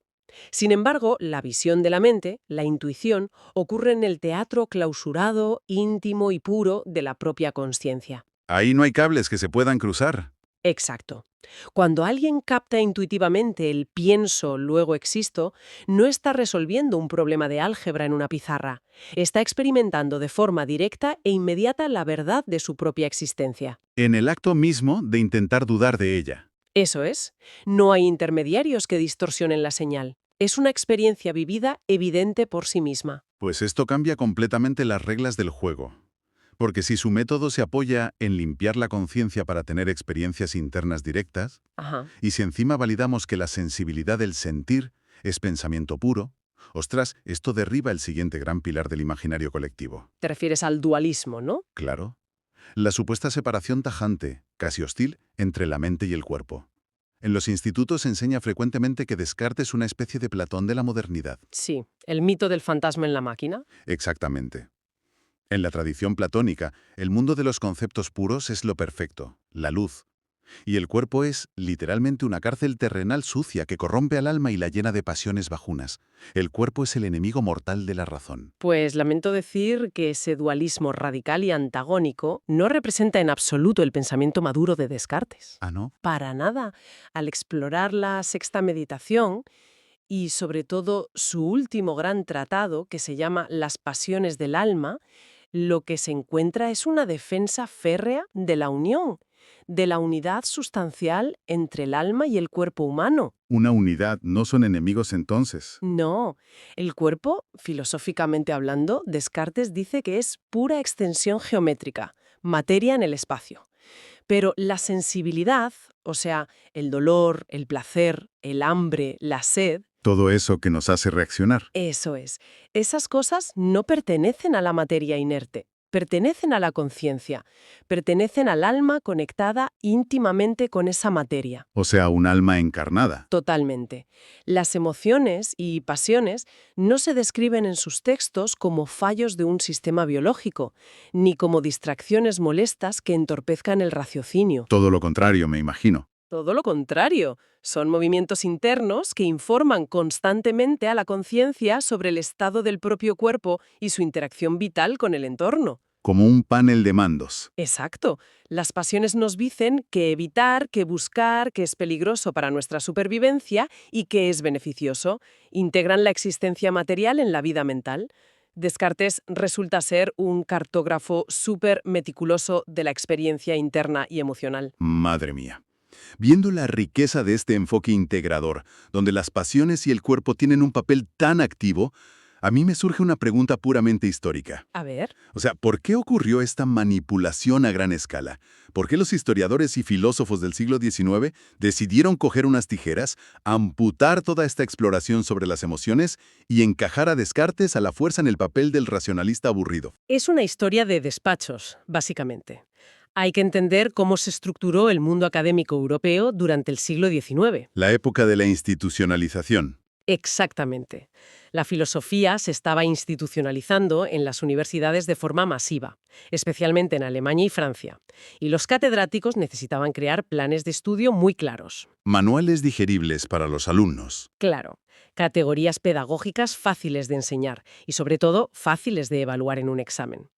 Sin embargo, la visión de la mente, la intuición, ocurre en el teatro clausurado, íntimo y puro de la propia consciencia.
Ahí no hay cables que se puedan cruzar.
Exacto. Cuando alguien capta intuitivamente el pienso, luego existo, no está resolviendo un problema de álgebra en una pizarra. Está experimentando de forma directa e inmediata la verdad de su propia existencia.
En el acto mismo de intentar dudar de ella.
Eso es. No hay intermediarios que distorsionen la señal. Es una experiencia vivida evidente por sí misma.
Pues esto cambia completamente las reglas del juego. Porque si su método se apoya en limpiar la conciencia para tener experiencias internas directas,
Ajá.
y si encima validamos que la sensibilidad del sentir es pensamiento puro, ostras, esto derriba el siguiente gran pilar del imaginario colectivo.
Te refieres al dualismo, ¿no?
Claro. La supuesta separación tajante, casi hostil, entre la mente y el cuerpo. En los institutos se enseña frecuentemente que Descartes es una especie de Platón de la modernidad.
Sí, el mito del fantasma en la máquina.
Exactamente. En la tradición platónica, el mundo de los conceptos puros es lo perfecto, la luz. Y el cuerpo es, literalmente, una cárcel terrenal sucia que corrompe al alma y la llena de pasiones bajunas. El cuerpo es el enemigo mortal de la razón.
Pues lamento decir que ese dualismo radical y antagónico no representa en absoluto el pensamiento maduro de Descartes.
¿Ah, no?
Para nada. Al explorar la sexta meditación y sobre todo su último gran tratado, que se llama Las pasiones del alma, lo que se encuentra es una defensa férrea de la unión, de la unidad sustancial entre el alma y el cuerpo humano.
Una unidad, no son enemigos entonces.
No, el cuerpo, filosóficamente hablando, Descartes dice que es pura extensión geométrica, materia en el espacio. Pero la sensibilidad, o sea, el dolor, el placer, el hambre, la sed,
Todo eso que nos hace reaccionar.
eso es. Esas cosas no pertenecen a la materia inerte, pertenecen a la conciencia, pertenecen al alma conectada íntimamente con esa materia.
O sea, un alma encarnada.
Totalmente. Las emociones y pasiones no se describen en sus textos como fallos de un sistema biológico, ni como distracciones molestas que entorpezcan el raciocinio.
Todo lo contrario, me imagino.
Todo lo contrario, son movimientos internos que informan constantemente a la conciencia sobre el estado del propio cuerpo y su interacción vital con el entorno.
Como un panel de mandos.
Exacto. Las pasiones nos dicen qué evitar, qué buscar, qué es peligroso para nuestra supervivencia y qué es beneficioso. Integran la existencia material en la vida mental. Descartes resulta ser un cartógrafo súper meticuloso de la experiencia interna y emocional.
Madre mía. Viendo la riqueza de este enfoque integrador, donde las pasiones y el cuerpo tienen un papel tan activo, a mí me surge una pregunta puramente histórica.
A ver.
O sea, ¿por qué ocurrió esta manipulación a gran escala? ¿Por qué los historiadores y filósofos del siglo XIX decidieron coger unas tijeras, amputar toda esta exploración sobre las emociones y encajar a Descartes a la fuerza en el papel del racionalista aburrido?
Es una historia de despachos, básicamente. Hay que entender cómo se estructuró el mundo académico europeo durante el siglo XIX.
La época de la institucionalización.
Exactamente. La filosofía se estaba institucionalizando en las universidades de forma masiva, especialmente en Alemania y Francia, y los catedráticos necesitaban crear planes de estudio muy claros.
Manuales digeribles para los alumnos.
Claro, categorías pedagógicas fáciles de enseñar y, sobre todo, fáciles de evaluar en un examen.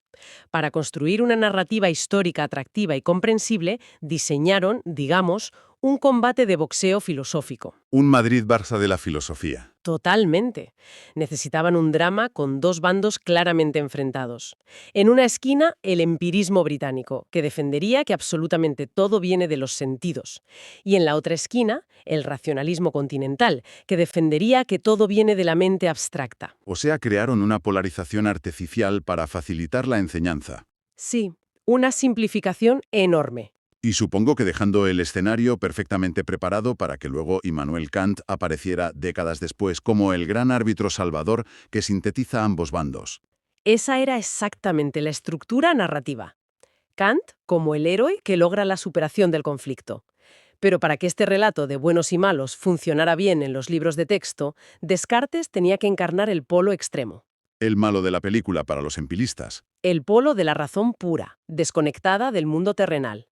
Para construir una narrativa histórica atractiva y comprensible, diseñaron, digamos, un combate de boxeo filosófico.
Un Madrid-Barça de la filosofía.
Totalmente. Necesitaban un drama con dos bandos claramente enfrentados. En una esquina, el empirismo británico, que defendería que absolutamente todo viene de los sentidos. Y en la otra esquina, el racionalismo continental, que defendería que todo viene de la mente abstracta.
O sea, crearon una polarización artificial para facilitar la enseñanza.
Sí, una simplificación enorme.
Y supongo que dejando el escenario perfectamente preparado para que luego Immanuel Kant apareciera décadas después como el gran árbitro salvador que sintetiza ambos bandos.
Esa era exactamente la estructura narrativa. Kant como el héroe que logra la superación del conflicto. Pero para que este relato de buenos y malos funcionara bien en los libros de texto, Descartes tenía que encarnar el polo extremo.
El malo de la película para los empiristas.
El polo de la razón pura, desconectada del mundo terrenal.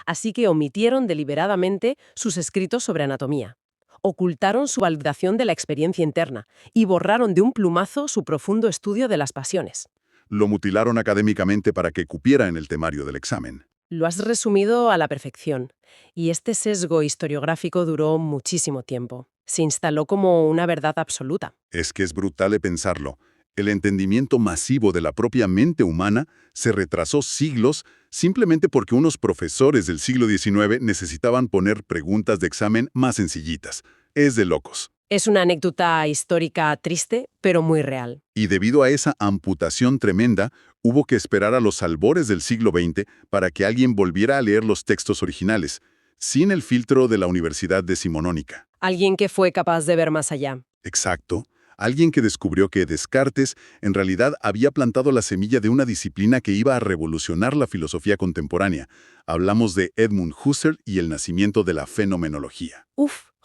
Así que omitieron deliberadamente sus escritos sobre anatomía. Ocultaron su validación de la experiencia interna y borraron de un plumazo su profundo estudio de las pasiones.
Lo mutilaron académicamente para que cupiera en el temario del examen.
Lo has resumido a la perfección. Y este sesgo historiográfico duró muchísimo tiempo. Se instaló como una verdad absoluta.
Es que es brutal de pensarlo. El entendimiento masivo de la propia mente humana se retrasó siglos simplemente porque unos profesores del siglo XIX necesitaban poner preguntas de examen más sencillitas. Es de locos.
Es una anécdota histórica triste, pero muy real.
Y debido a esa amputación tremenda, hubo que esperar a los albores del siglo XX para que alguien volviera a leer los textos originales, sin el filtro de la Universidad Decimonónica.
Alguien que fue capaz de ver más allá.
Exacto. Alguien que descubrió que Descartes en realidad había plantado la semilla de una disciplina que iba a revolucionar la filosofía contemporánea. Hablamos de Edmund Husserl y el nacimiento de la fenomenología.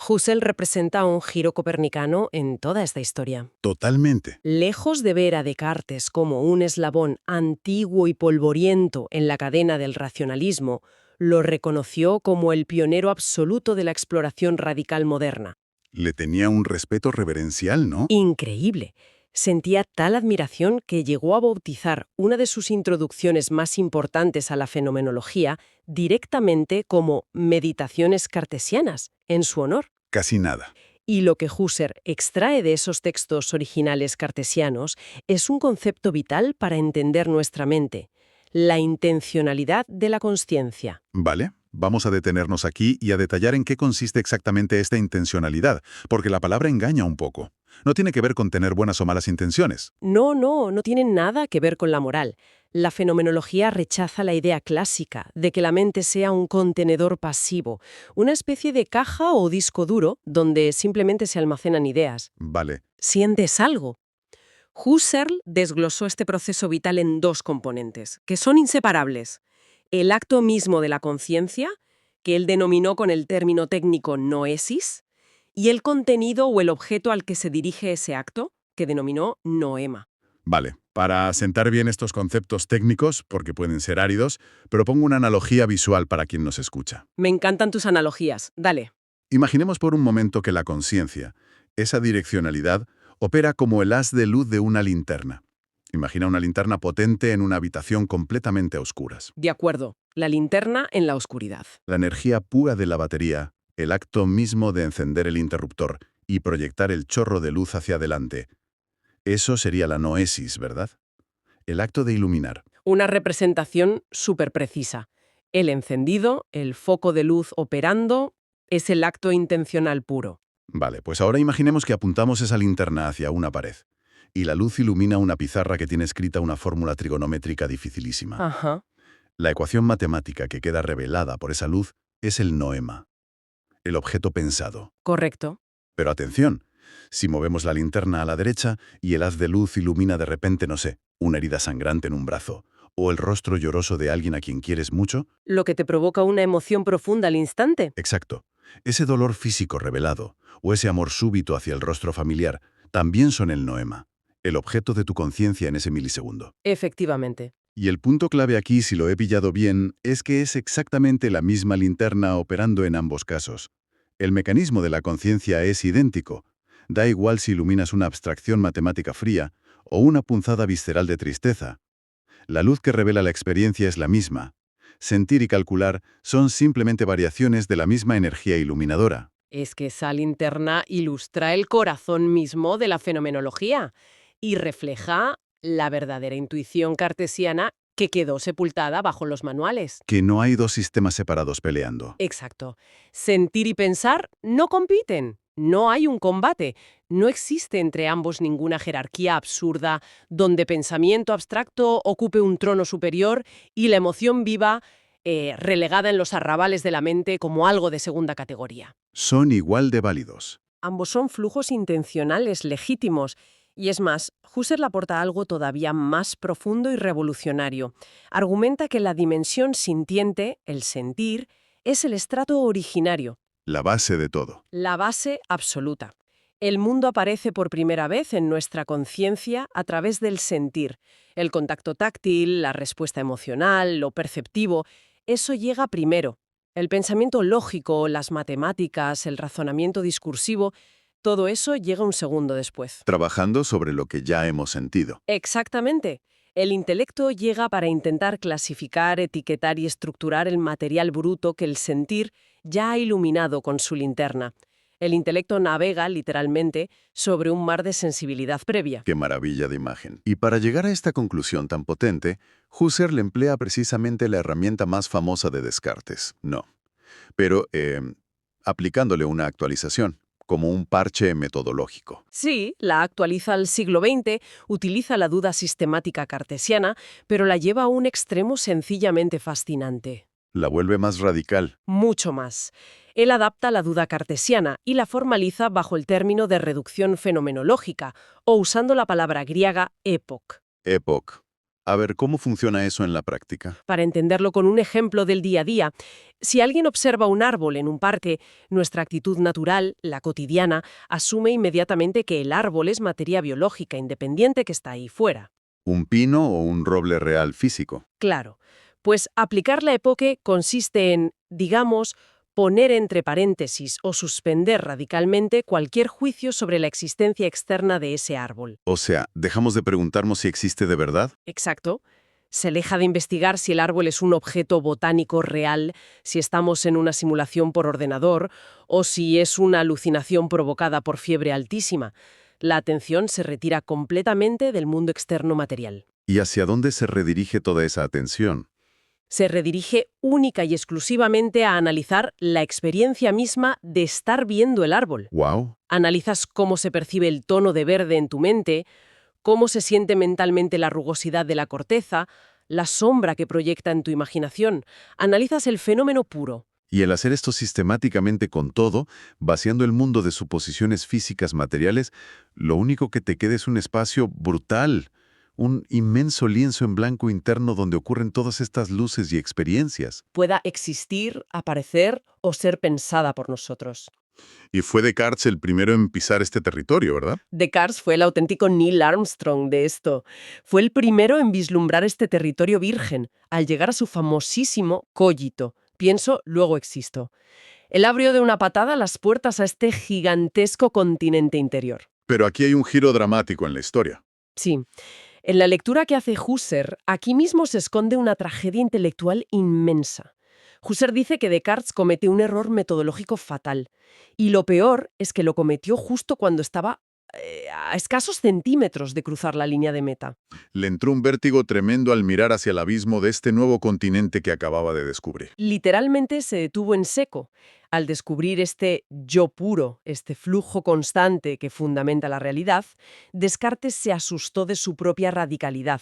Husserl representa un giro copernicano en toda esta historia.
Totalmente.
Lejos de ver a Descartes como un eslabón antiguo y polvoriento en la cadena del racionalismo, lo reconoció como el pionero absoluto de la exploración radical moderna.
Le tenía un respeto reverencial, ¿no?
Increíble. Sentía tal admiración que llegó a bautizar una de sus introducciones más importantes a la fenomenología directamente como Meditaciones cartesianas, en su honor.
Casi nada.
Y lo que Husserl extrae de esos textos originales cartesianos es un concepto vital para entender nuestra mente: la intencionalidad de la consciencia.
Vale, vamos a detenernos aquí y a detallar en qué consiste exactamente esta intencionalidad, porque la palabra engaña un poco. No tiene que ver con tener buenas o malas intenciones.
No tiene nada que ver con la moral. La fenomenología rechaza la idea clásica de que la mente sea un contenedor pasivo, una especie de caja o disco duro donde simplemente se almacenan ideas.
Vale,
Sientes algo. Husserl desglosó este proceso vital en dos componentes, que son inseparables: el acto mismo de la conciencia, que él denominó con el término técnico noesis, y el contenido o el objeto al que se dirige ese acto, que denominó noema.
vale. Para asentar bien estos conceptos técnicos, porque pueden ser áridos, propongo una analogía visual para quien nos escucha.
Me encantan tus analogías. Dale.
Imaginemos por un momento que la conciencia, esa direccionalidad, opera como el haz de luz de una linterna. Imagina una linterna potente en una habitación completamente a oscuras.
De acuerdo. La linterna en la oscuridad.
La energía pura de la batería, el acto mismo de encender el interruptor y proyectar el chorro de luz hacia adelante. Eso sería la noesis, ¿verdad? El acto de iluminar.
Una representación súper precisa. El encendido, el foco de luz operando, es el acto intencional puro.
Vale, pues ahora imaginemos que apuntamos esa linterna hacia una pared y la luz ilumina una pizarra que tiene escrita una fórmula trigonométrica dificilísima.
Ajá.
La ecuación matemática que queda revelada por esa luz es el noema, el objeto pensado.
Correcto.
Pero atención, si movemos la linterna a la derecha y el haz de luz ilumina de repente, no sé, una herida sangrante en un brazo, o el rostro lloroso de alguien a quien quieres mucho.
Lo que te provoca una emoción profunda al instante.
Exacto. Ese dolor físico revelado, o ese amor súbito hacia el rostro familiar, también son el noema, el objeto de tu conciencia en ese milisegundo.
Efectivamente.
Y el punto clave aquí, si lo he pillado bien, es que es exactamente la misma linterna operando en ambos casos. El mecanismo de la conciencia es idéntico. Da igual si iluminas una abstracción matemática fría o una punzada visceral de tristeza. La luz que revela la experiencia es la misma. Sentir y calcular son simplemente variaciones de la misma energía iluminadora.
Es que esa linterna ilustra el corazón mismo de la fenomenología y refleja la verdadera intuición cartesiana que quedó sepultada bajo los manuales.
Que no hay dos sistemas separados peleando.
Exacto. Sentir y pensar no compiten. No hay un combate. No existe entre ambos ninguna jerarquía absurda donde pensamiento abstracto ocupe un trono superior y la emoción viva relegada en los arrabales de la mente como algo de segunda categoría.
Son igual de válidos.
Ambos son flujos intencionales legítimos. Y es más, Husserl aporta algo todavía más profundo y revolucionario. Argumenta que la dimensión sintiente, el sentir, es el estrato originario,
La base de todo.
la base absoluta. El mundo aparece por primera vez en nuestra conciencia a través del sentir. El contacto táctil, la respuesta emocional, lo perceptivo, eso llega primero. El pensamiento lógico, las matemáticas, el razonamiento discursivo, todo eso llega un segundo después.
Trabajando sobre lo que ya hemos sentido.
Exactamente. El intelecto llega para intentar clasificar, etiquetar y estructurar el material bruto que el sentir ya ha iluminado con su linterna. El intelecto navega, literalmente, sobre un mar de sensibilidad previa.
Qué maravilla de imagen. Y para llegar a esta conclusión tan potente, Husserl emplea precisamente la herramienta más famosa de Descartes. No. Pero aplicándole una actualización, como un parche metodológico.
Sí, la actualiza al siglo XX, utiliza la duda sistemática cartesiana, pero la lleva a un extremo sencillamente fascinante.
La vuelve más radical.
Mucho más. Él adapta la duda cartesiana y la formaliza bajo el término de reducción fenomenológica, o usando la palabra griega epoch.
Epoch. A ver, ¿cómo funciona eso en la práctica?
Para entenderlo con un ejemplo del día a día, si alguien observa un árbol en un parque, nuestra actitud natural, la cotidiana, asume inmediatamente que el árbol es materia biológica independiente que está ahí fuera.
¿Un pino o un roble real físico?
Claro, pues aplicar la epoque consiste en, digamos, poner entre paréntesis o suspender radicalmente cualquier juicio sobre la existencia externa de ese árbol.
O sea, ¿dejamos de preguntarnos si existe de verdad?
Exacto. Se deja de investigar si el árbol es un objeto botánico real, si estamos en una simulación por ordenador o si es una alucinación provocada por fiebre altísima. La atención se retira completamente del mundo externo material.
¿Y hacia dónde se redirige toda esa atención?
Se redirige única y exclusivamente a analizar la experiencia misma de estar viendo el árbol.
¡Wow!
Analizas cómo se percibe el tono de verde en tu mente, cómo se siente mentalmente la rugosidad de la corteza, la sombra que proyecta en tu imaginación. Analizas el fenómeno puro.
Y el hacer esto sistemáticamente con todo, vaciando el mundo de suposiciones físicas materiales, lo único que te queda es un espacio brutal, un inmenso lienzo en blanco interno donde ocurren todas estas luces y experiencias.
Pueda existir, aparecer o ser pensada por nosotros.
Y fue Descartes el primero en pisar este territorio, ¿verdad?
Descartes fue el auténtico Neil Armstrong de esto. Fue el primero en vislumbrar este territorio virgen, al llegar a su famosísimo cogito. Pienso, luego existo. Él abrió de una patada las puertas a este gigantesco continente interior.
Pero aquí hay un giro dramático en la historia.
Sí. En la lectura que hace Husserl, aquí mismo se esconde una tragedia intelectual inmensa. Husserl dice que Descartes cometió un error metodológico fatal. Y lo peor es que lo cometió justo cuando estaba a escasos centímetros de cruzar la línea de meta.
Le entró un vértigo tremendo al mirar hacia el abismo de este nuevo continente que acababa de descubrir.
Literalmente se detuvo en seco. Al descubrir este yo puro, este flujo constante que fundamenta la realidad, Descartes se asustó de su propia radicalidad.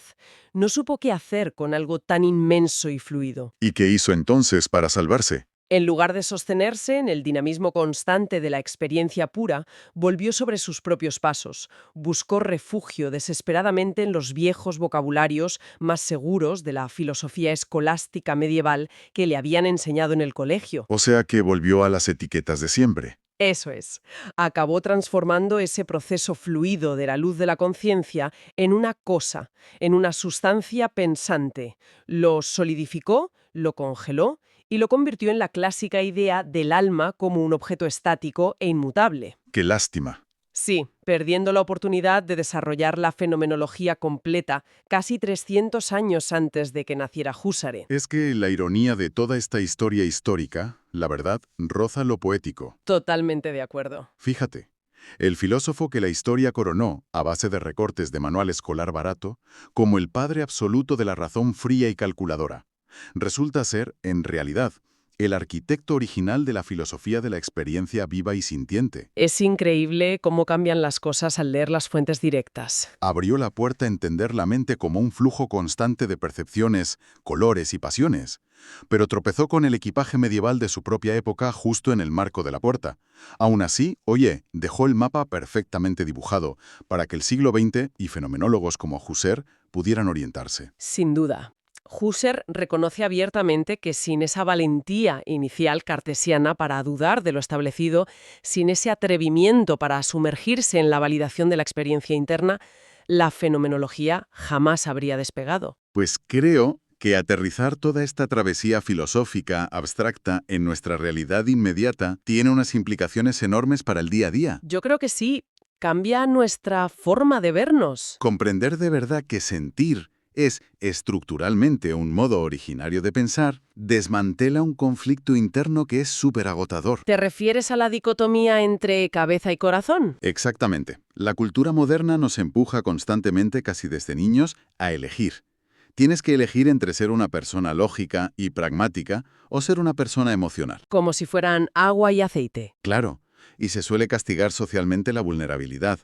No supo qué hacer con algo tan inmenso y fluido.
¿Y qué hizo entonces para salvarse?
En lugar de sostenerse en el dinamismo constante de la experiencia pura, volvió sobre sus propios pasos, buscó refugio desesperadamente en los viejos vocabularios más seguros de la filosofía escolástica medieval que le habían enseñado en el colegio.
O sea que volvió a las etiquetas de siempre.
Eso es. Acabó transformando ese proceso fluido de la luz de la conciencia en una cosa, en una sustancia pensante. Lo solidificó, lo congeló y lo convirtió en la clásica idea del alma como un objeto estático e inmutable.
¡Qué lástima!
Sí, perdiendo la oportunidad de desarrollar la fenomenología completa casi 300 años antes de que naciera Husserl.
Es que la ironía de toda esta historia histórica, la verdad, roza lo poético.
Totalmente de acuerdo.
Fíjate, el filósofo que la historia coronó, a base de recortes de manual escolar barato, como el padre absoluto de la razón fría y calculadora, resulta ser, en realidad, el arquitecto original de la filosofía de la experiencia viva y sintiente.
Es increíble cómo cambian las cosas al leer las fuentes directas.
Abrió la puerta a entender la mente como un flujo constante de percepciones, colores y pasiones, pero tropezó con el equipaje medieval de su propia época justo en el marco de la puerta. Aún así, oye, dejó el mapa perfectamente dibujado para que el siglo XX y fenomenólogos como Husserl pudieran orientarse.
Sin duda. Husserl reconoce abiertamente que sin esa valentía inicial cartesiana para dudar de lo establecido, sin ese atrevimiento para sumergirse en la validación de la experiencia interna, la fenomenología jamás habría despegado.
Pues creo que aterrizar toda esta travesía filosófica, abstracta, en nuestra realidad inmediata tiene unas implicaciones enormes para el día a día.
Yo creo que sí, cambia nuestra forma de vernos.
Comprender de verdad que sentir es estructuralmente un modo originario de pensar, desmantela un conflicto interno que es súper agotador.
¿Te refieres a la dicotomía entre cabeza y corazón?
Exactamente. La cultura moderna nos empuja constantemente, casi desde niños, a elegir. Tienes que elegir entre ser una persona lógica y pragmática o ser una persona emocional.
Como si fueran agua y aceite.
Claro, y se suele castigar socialmente la vulnerabilidad.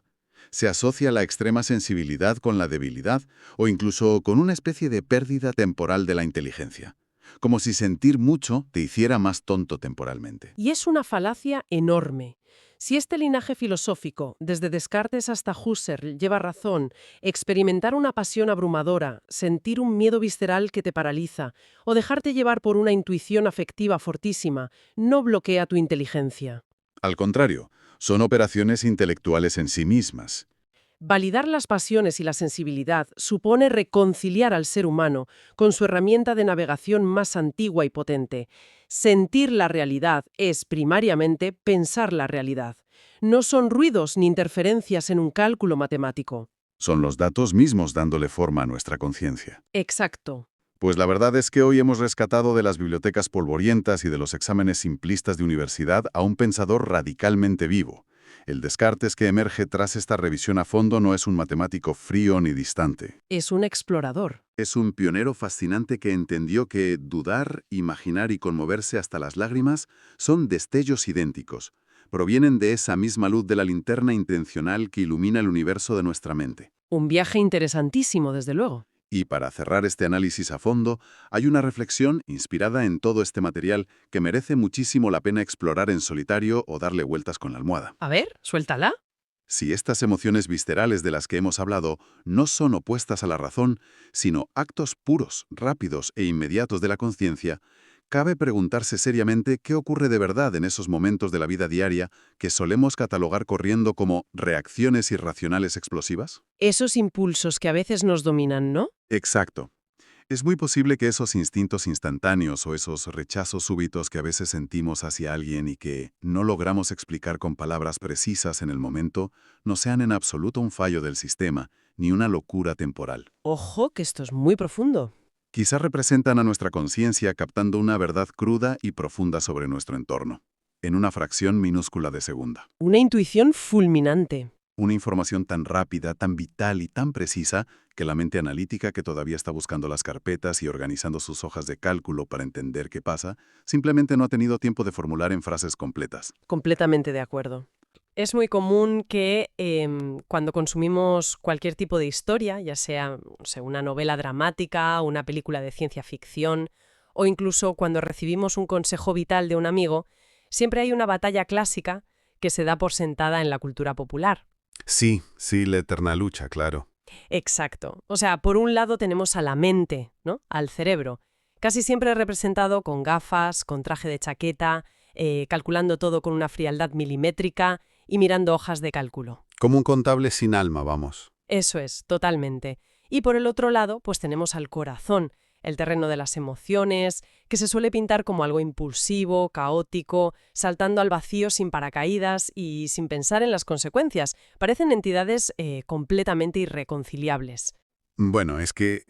Se asocia la extrema sensibilidad con la debilidad o incluso con una especie de pérdida temporal de la inteligencia. como si sentir mucho te hiciera más tonto temporalmente.
Y es una falacia enorme. Si este linaje filosófico, desde Descartes hasta Husserl, lleva razón, experimentar una pasión abrumadora, sentir un miedo visceral que te paraliza o dejarte llevar por una intuición afectiva fortísima, no bloquea tu inteligencia.
Al contrario, son operaciones intelectuales en sí mismas.
Validar las pasiones y la sensibilidad supone reconciliar al ser humano con su herramienta de navegación más antigua y potente. Sentir la realidad es, primariamente, pensar la realidad. No son ruidos ni interferencias en un cálculo matemático.
Son los datos mismos dándole forma a nuestra conciencia.
Exacto.
Pues la verdad es que hoy hemos rescatado de las bibliotecas polvorientas y de los exámenes simplistas de universidad a un pensador radicalmente vivo. El Descartes que emerge tras esta revisión a fondo no es un matemático frío ni distante.
Es un explorador.
Es un pionero fascinante que entendió que dudar, imaginar y conmoverse hasta las lágrimas son destellos idénticos. Provienen de esa misma luz de la linterna intencional que ilumina el universo de nuestra mente.
Un viaje interesantísimo, desde luego.
Y para cerrar este análisis a fondo, hay una reflexión inspirada en todo este material que merece muchísimo la pena explorar en solitario o darle vueltas con la almohada.
A ver, suéltala.
Si estas emociones viscerales de las que hemos hablado no son opuestas a la razón, sino actos puros, rápidos e inmediatos de la conciencia, cabe preguntarse seriamente qué ocurre de verdad en esos momentos de la vida diaria que solemos catalogar corriendo como reacciones irracionales explosivas.
Esos impulsos que a veces nos dominan, ¿no?
Exacto. Es muy posible que esos instintos instantáneos o esos rechazos súbitos que a veces sentimos hacia alguien y que no logramos explicar con palabras precisas en el momento, no sean en absoluto un fallo del sistema, ni una locura temporal.
Ojo, que esto es muy profundo.
Quizás representan a nuestra conciencia captando una verdad cruda y profunda sobre nuestro entorno, en una fracción minúscula de segunda.
Una intuición fulminante.
Una información tan rápida, tan vital y tan precisa que la mente analítica, que todavía está buscando las carpetas y organizando sus hojas de cálculo para entender qué pasa, simplemente no ha tenido tiempo de formular en frases completas.
Completamente de acuerdo. Es muy común que cuando consumimos cualquier tipo de historia, ya sea, no sé, una novela dramática, una película de ciencia ficción, o incluso cuando recibimos un consejo vital de un amigo, siempre hay una batalla clásica que se da por sentada en la cultura popular.
Sí, la eterna lucha, claro.
Exacto. O sea, por un lado tenemos a la mente, ¿no? Al cerebro, casi siempre representado con gafas, con traje de chaqueta, calculando todo con una frialdad milimétrica y mirando hojas de cálculo.
Como un contable sin alma, vamos.
Eso es, totalmente. Y por el otro lado, pues tenemos al corazón, el terreno de las emociones, que se suele pintar como algo impulsivo, caótico, saltando al vacío sin paracaídas y sin pensar en las consecuencias. Parecen entidades completamente irreconciliables.
Bueno, es que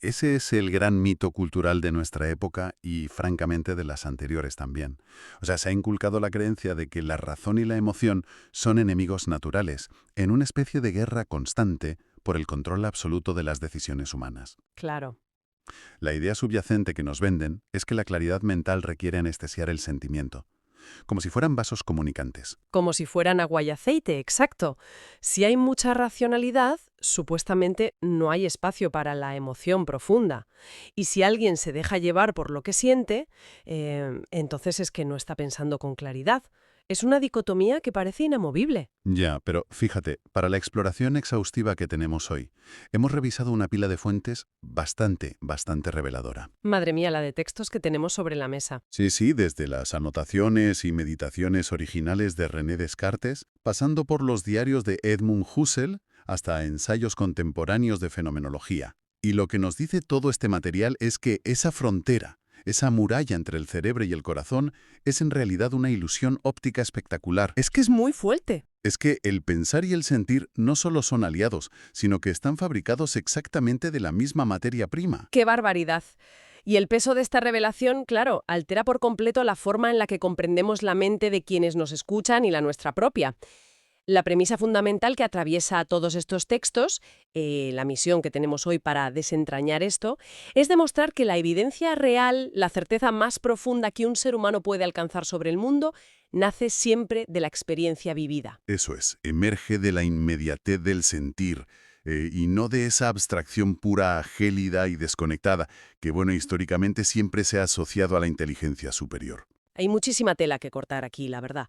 ese es el gran mito cultural de nuestra época y, francamente, de las anteriores también. O sea, se ha inculcado la creencia de que la razón y la emoción son enemigos naturales, en una especie de guerra constante por el control absoluto de las decisiones humanas.
Claro.
La idea subyacente que nos venden es que la claridad mental requiere anestesiar el sentimiento, como si fueran vasos comunicantes.
Como si fueran agua y aceite, exacto. Si hay mucha racionalidad, supuestamente no hay espacio para la emoción profunda. Y si alguien se deja llevar por lo que siente, entonces es que no está pensando con claridad. Es una dicotomía que parece inamovible.
Ya, pero fíjate, para la exploración exhaustiva que tenemos hoy, hemos revisado una pila de fuentes bastante reveladora.
Madre mía, la de textos que tenemos sobre la mesa.
Sí, desde las anotaciones y meditaciones originales de René Descartes, pasando por los diarios de Edmund Husserl, hasta ensayos contemporáneos de fenomenología. Y lo que nos dice todo este material es que esa frontera, esa muralla entre el cerebro y el corazón, es en realidad una ilusión óptica espectacular.
Es que es muy fuerte.
Es que el pensar y el sentir no solo son aliados, sino que están fabricados exactamente de la misma materia prima.
¡Qué barbaridad! Y el peso de esta revelación, claro, altera por completo la forma en la que comprendemos la mente de quienes nos escuchan y la nuestra propia. La premisa fundamental que atraviesa a todos estos textos, la misión que tenemos hoy para desentrañar esto, es demostrar que la evidencia real, la certeza más profunda que un ser humano puede alcanzar sobre el mundo, nace siempre de la experiencia vivida.
Eso es, emerge de la inmediatez del sentir, y no de esa abstracción pura, gélida y desconectada, que, bueno, históricamente siempre se ha asociado a la inteligencia superior.
Hay muchísima tela que cortar aquí, la verdad.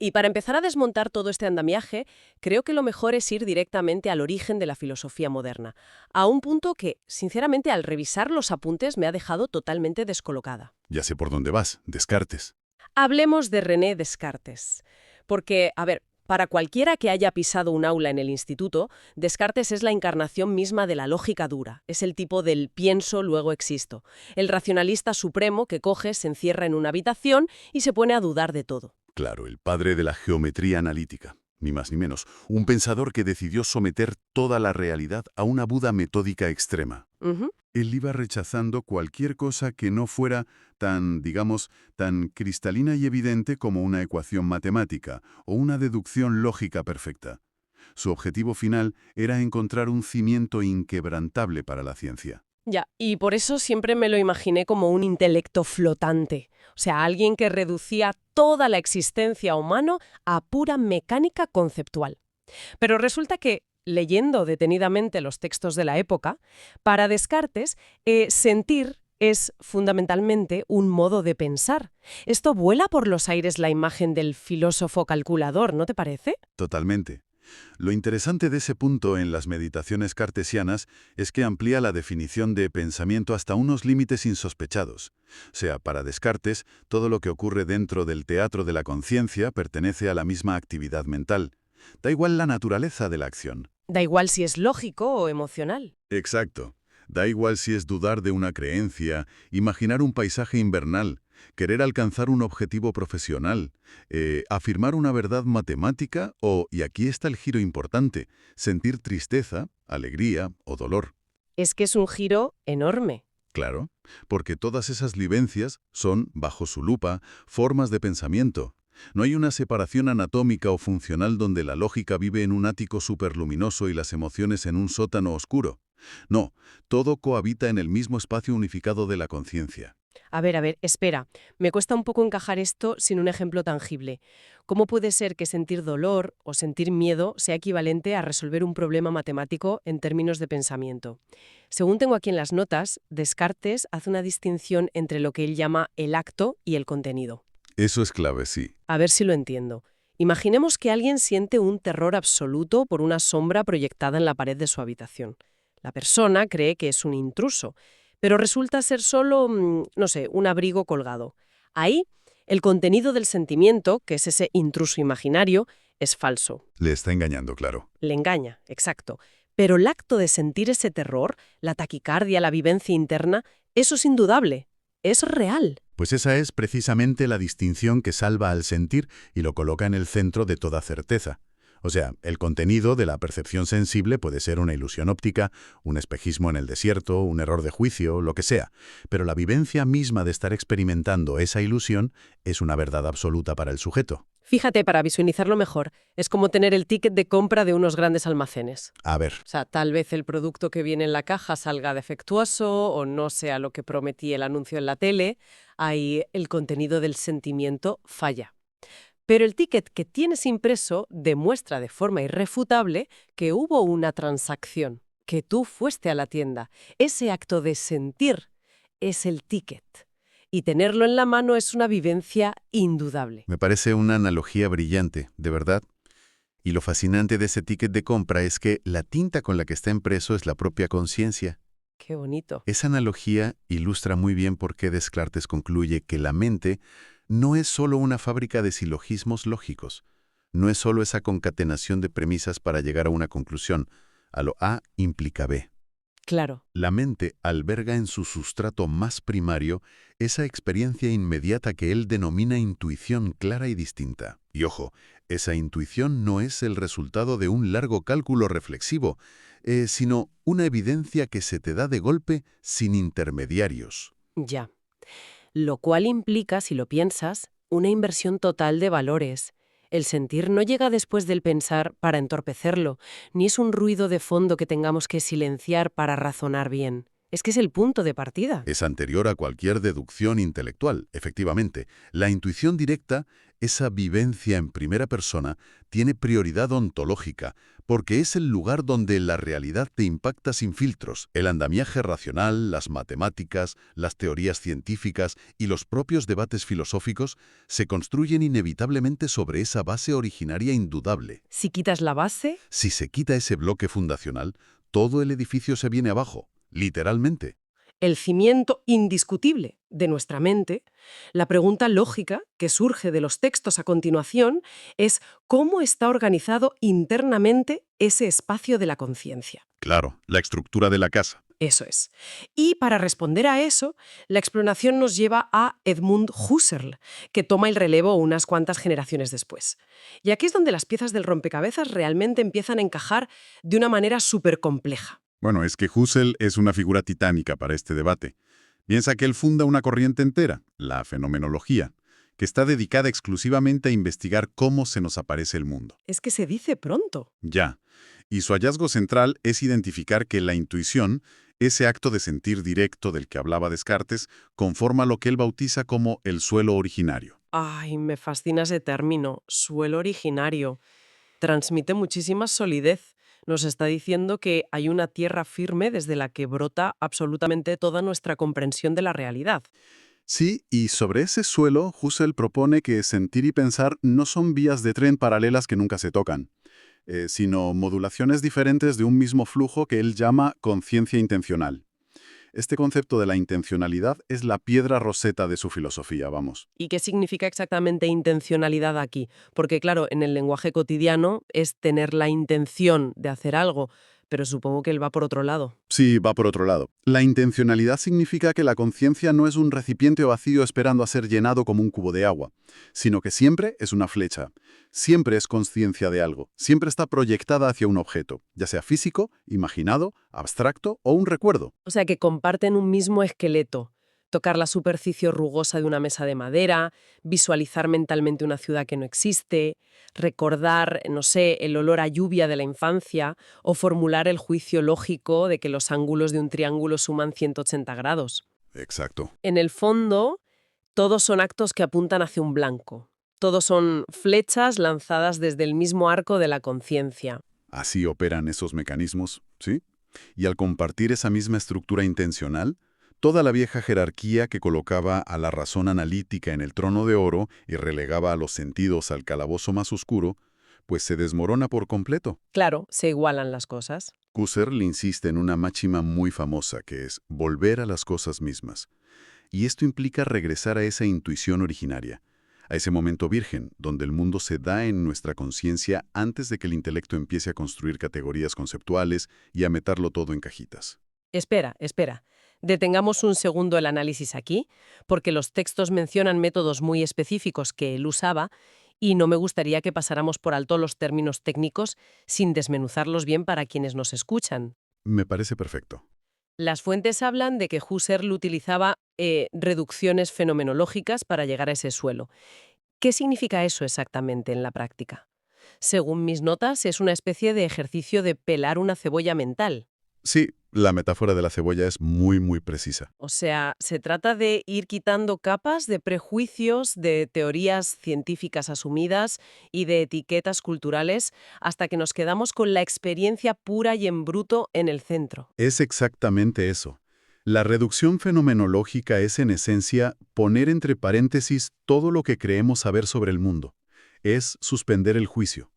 Y para empezar a desmontar todo este andamiaje, creo que lo mejor es ir directamente al origen de la filosofía moderna, a un punto que, sinceramente, al revisar los apuntes me ha dejado totalmente descolocada.
Ya sé por dónde vas, Descartes.
Hablemos de René Descartes. Porque, a ver, para cualquiera que haya pisado un aula en el instituto, Descartes es la encarnación misma de la lógica dura. Es el tipo del pienso, luego existo. El racionalista supremo que coge, se encierra en una habitación y se pone a dudar de todo.
Claro, el padre de la geometría analítica, ni más ni menos. Un pensador que decidió someter toda la realidad a una Buda metódica extrema.
Ujú.
Él iba rechazando cualquier cosa que no fuera tan, digamos, tan cristalina y evidente como una ecuación matemática o una deducción lógica perfecta. Su objetivo final era encontrar un cimiento inquebrantable para la ciencia.
Ya, y por eso siempre me lo imaginé como un intelecto flotante. O sea, alguien que reducía toda la existencia humana a pura mecánica conceptual. Pero resulta que, leyendo detenidamente los textos de la época, para Descartes, sentir es fundamentalmente un modo de pensar. Esto vuela por los aires la imagen del filósofo calculador, ¿no te parece?
Totalmente. Lo interesante de ese punto en las meditaciones cartesianas es que amplía la definición de pensamiento hasta unos límites insospechados. O sea, para Descartes, todo lo que ocurre dentro del teatro de la conciencia pertenece a la misma actividad mental. Da igual la naturaleza de la acción.
Da igual si es lógico o emocional.
Exacto. Da igual si es dudar de una creencia, imaginar un paisaje invernal, querer alcanzar un objetivo profesional, afirmar una verdad matemática o, y aquí está el giro importante, sentir tristeza, alegría o dolor.
Es que es un giro enorme.
Claro, porque todas esas vivencias son, bajo su lupa, formas de pensamiento. No hay una separación anatómica o funcional donde la lógica vive en un ático superluminoso y las emociones en un sótano oscuro. No, todo cohabita en el mismo espacio unificado de la conciencia.
A ver, espera. Me cuesta un poco encajar esto sin un ejemplo tangible. ¿Cómo puede ser que sentir dolor o sentir miedo sea equivalente a resolver un problema matemático en términos de pensamiento? Según tengo aquí en las notas, Descartes hace una distinción entre lo que él llama el acto y el contenido.
Eso es clave, sí.
A ver si lo entiendo. Imaginemos que alguien siente un terror absoluto por una sombra proyectada en la pared de su habitación. La persona cree que es un intruso, pero resulta ser solo, no sé, un abrigo colgado. Ahí, el contenido del sentimiento, que es ese intruso imaginario, es falso.
Le está engañando, claro.
Le engaña, exacto. Pero el acto de sentir ese terror, la taquicardia, la vivencia interna, eso es indudable. Es real.
Pues esa es precisamente la distinción que salva al sentir y lo coloca en el centro de toda certeza. O sea, el contenido de la percepción sensible puede ser una ilusión óptica, un espejismo en el desierto, un error de juicio, lo que sea, pero la vivencia misma de estar experimentando esa ilusión es una verdad absoluta para el sujeto.
Fíjate, para visualizarlo mejor, es como tener el ticket de compra de unos grandes almacenes.
A ver,
O sea, tal vez el producto que viene en la caja salga defectuoso o no sea lo que prometí el anuncio en la tele, ahí el contenido del sentimiento falla. Pero el ticket que tienes impreso demuestra de forma irrefutable que hubo una transacción, que tú fuiste a la tienda. Ese acto de sentir es el ticket. Y tenerlo en la mano es una vivencia indudable.
me parece una analogía brillante, de verdad. Y lo fascinante de ese ticket de compra es que la tinta con la que está impreso es la propia conciencia.
Qué bonito.
Esa analogía ilustra muy bien por qué Descartes concluye que la mente no es solo una fábrica de silogismos lógicos, no es solo esa concatenación de premisas para llegar a una conclusión, a lo A implica B.
Claro.
La mente alberga en su sustrato más primario esa experiencia inmediata que él denomina intuición clara y distinta. Y ojo, esa intuición no es el resultado de un largo cálculo reflexivo, sino una evidencia que se te da de golpe sin intermediarios.
Ya. Lo cual implica, si lo piensas, una inversión total de valores. El sentir no llega después del pensar para entorpecerlo, ni es un ruido de fondo que tengamos que silenciar para razonar bien. Es que es el punto de partida.
Es anterior a cualquier deducción intelectual, efectivamente. La intuición directa, esa vivencia en primera persona, tiene prioridad ontológica, porque es el lugar donde la realidad te impacta sin filtros. El andamiaje racional, las matemáticas, las teorías científicas y los propios debates filosóficos se construyen inevitablemente sobre esa base originaria indudable.
Si quitas la base,
Si se quita ese bloque fundacional, todo el edificio se viene abajo, literalmente.
el cimiento indiscutible de nuestra mente, la pregunta lógica que surge de los textos a continuación es cómo está organizado internamente ese espacio de la conciencia.
Claro, la estructura de la casa.
Eso es. Y para responder a eso, la exploración nos lleva a Edmund Husserl, que toma el relevo unas cuantas generaciones después. Y aquí es donde las piezas del rompecabezas realmente empiezan a encajar de una manera súper compleja.
Bueno, es que Husserl es una figura titánica para este debate. Piensa que él funda una corriente entera, la fenomenología, que está dedicada exclusivamente a investigar cómo se nos aparece el mundo.
Es que se dice pronto.
Ya. Y su hallazgo central es identificar que la intuición, ese acto de sentir directo del que hablaba Descartes, conforma lo que él bautiza como el suelo originario.
Ay, me fascina ese término, suelo originario. Transmite muchísima solidez. Nos está diciendo que hay una tierra firme desde la que brota absolutamente toda nuestra comprensión de la realidad.
Sí, y sobre ese suelo, Husserl propone que sentir y pensar no son vías de tren paralelas que nunca se tocan, sino modulaciones diferentes de un mismo flujo que él llama conciencia intencional. Este concepto de la intencionalidad es la piedra roseta de su filosofía, vamos.
¿Y qué significa exactamente intencionalidad aquí? Porque claro, en el lenguaje cotidiano es tener la intención de hacer algo, pero supongo que él va por otro lado.
Sí, va por otro lado. La intencionalidad significa que la conciencia no es un recipiente vacío esperando a ser llenado como un cubo de agua, sino que siempre es una flecha. Siempre es consciencia de algo. Siempre está proyectada hacia un objeto, ya sea físico, imaginado, abstracto o un recuerdo.
O sea que comparten un mismo esqueleto. Tocar la superficie rugosa de una mesa de madera, visualizar mentalmente una ciudad que no existe, recordar, no sé, el olor a lluvia de la infancia o formular el juicio lógico de que los ángulos de un triángulo suman 180 grados.
Exacto.
En el fondo, todos son actos que apuntan hacia un blanco. Todos son flechas lanzadas desde el mismo arco de la conciencia.
Así operan esos mecanismos, ¿sí? Y al compartir esa misma estructura intencional, toda la vieja jerarquía que colocaba a la razón analítica en el trono de oro y relegaba a los sentidos al calabozo más oscuro, pues se desmorona por completo.
Claro, se igualan las cosas.
Husserl insiste en una máxima muy famosa que es volver a las cosas mismas. Y esto implica regresar a esa intuición originaria, a ese momento virgen, donde el mundo se da en nuestra conciencia antes de que el intelecto empiece a construir categorías conceptuales y a meterlo todo en cajitas.
Espera, espera. Detengamos un segundo el análisis aquí, porque los textos mencionan métodos muy específicos que él usaba y no me gustaría que pasáramos por alto los términos técnicos sin desmenuzarlos bien para quienes nos escuchan.
Me parece perfecto.
Las fuentes hablan de que Husserl utilizaba reducciones fenomenológicas para llegar a ese suelo. ¿Qué significa eso exactamente en la práctica? Según mis notas, es una especie de ejercicio de pelar una cebolla mental.
Sí, la metáfora de la cebolla es muy precisa.
O sea, se trata de ir quitando capas de prejuicios, de teorías científicas asumidas y de etiquetas culturales hasta que nos quedamos con la experiencia pura y en bruto en el centro.
Es exactamente eso. La reducción fenomenológica es, en esencia, poner entre paréntesis todo lo que creemos saber sobre el mundo. Es suspender el juicio.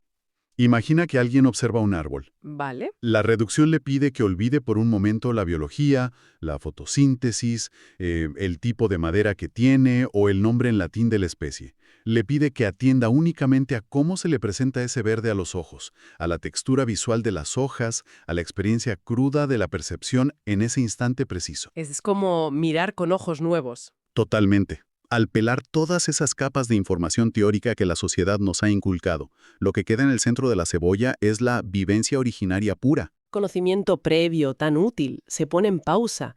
Imagina que alguien observa un árbol.
¿Vale?
La reducción le pide que olvide por un momento la biología, la fotosíntesis, el tipo de madera que tiene o el nombre en latín de la especie. Le pide que atienda únicamente a cómo se le presenta ese verde a los ojos, a la textura visual de las hojas, a la experiencia cruda de la percepción en ese instante preciso.
Es como mirar con ojos nuevos.
Totalmente. Al pelar todas esas capas de información teórica que la sociedad nos ha inculcado, lo que queda en el centro de la cebolla es la vivencia originaria pura.
Conocimiento previo tan útil se pone en pausa.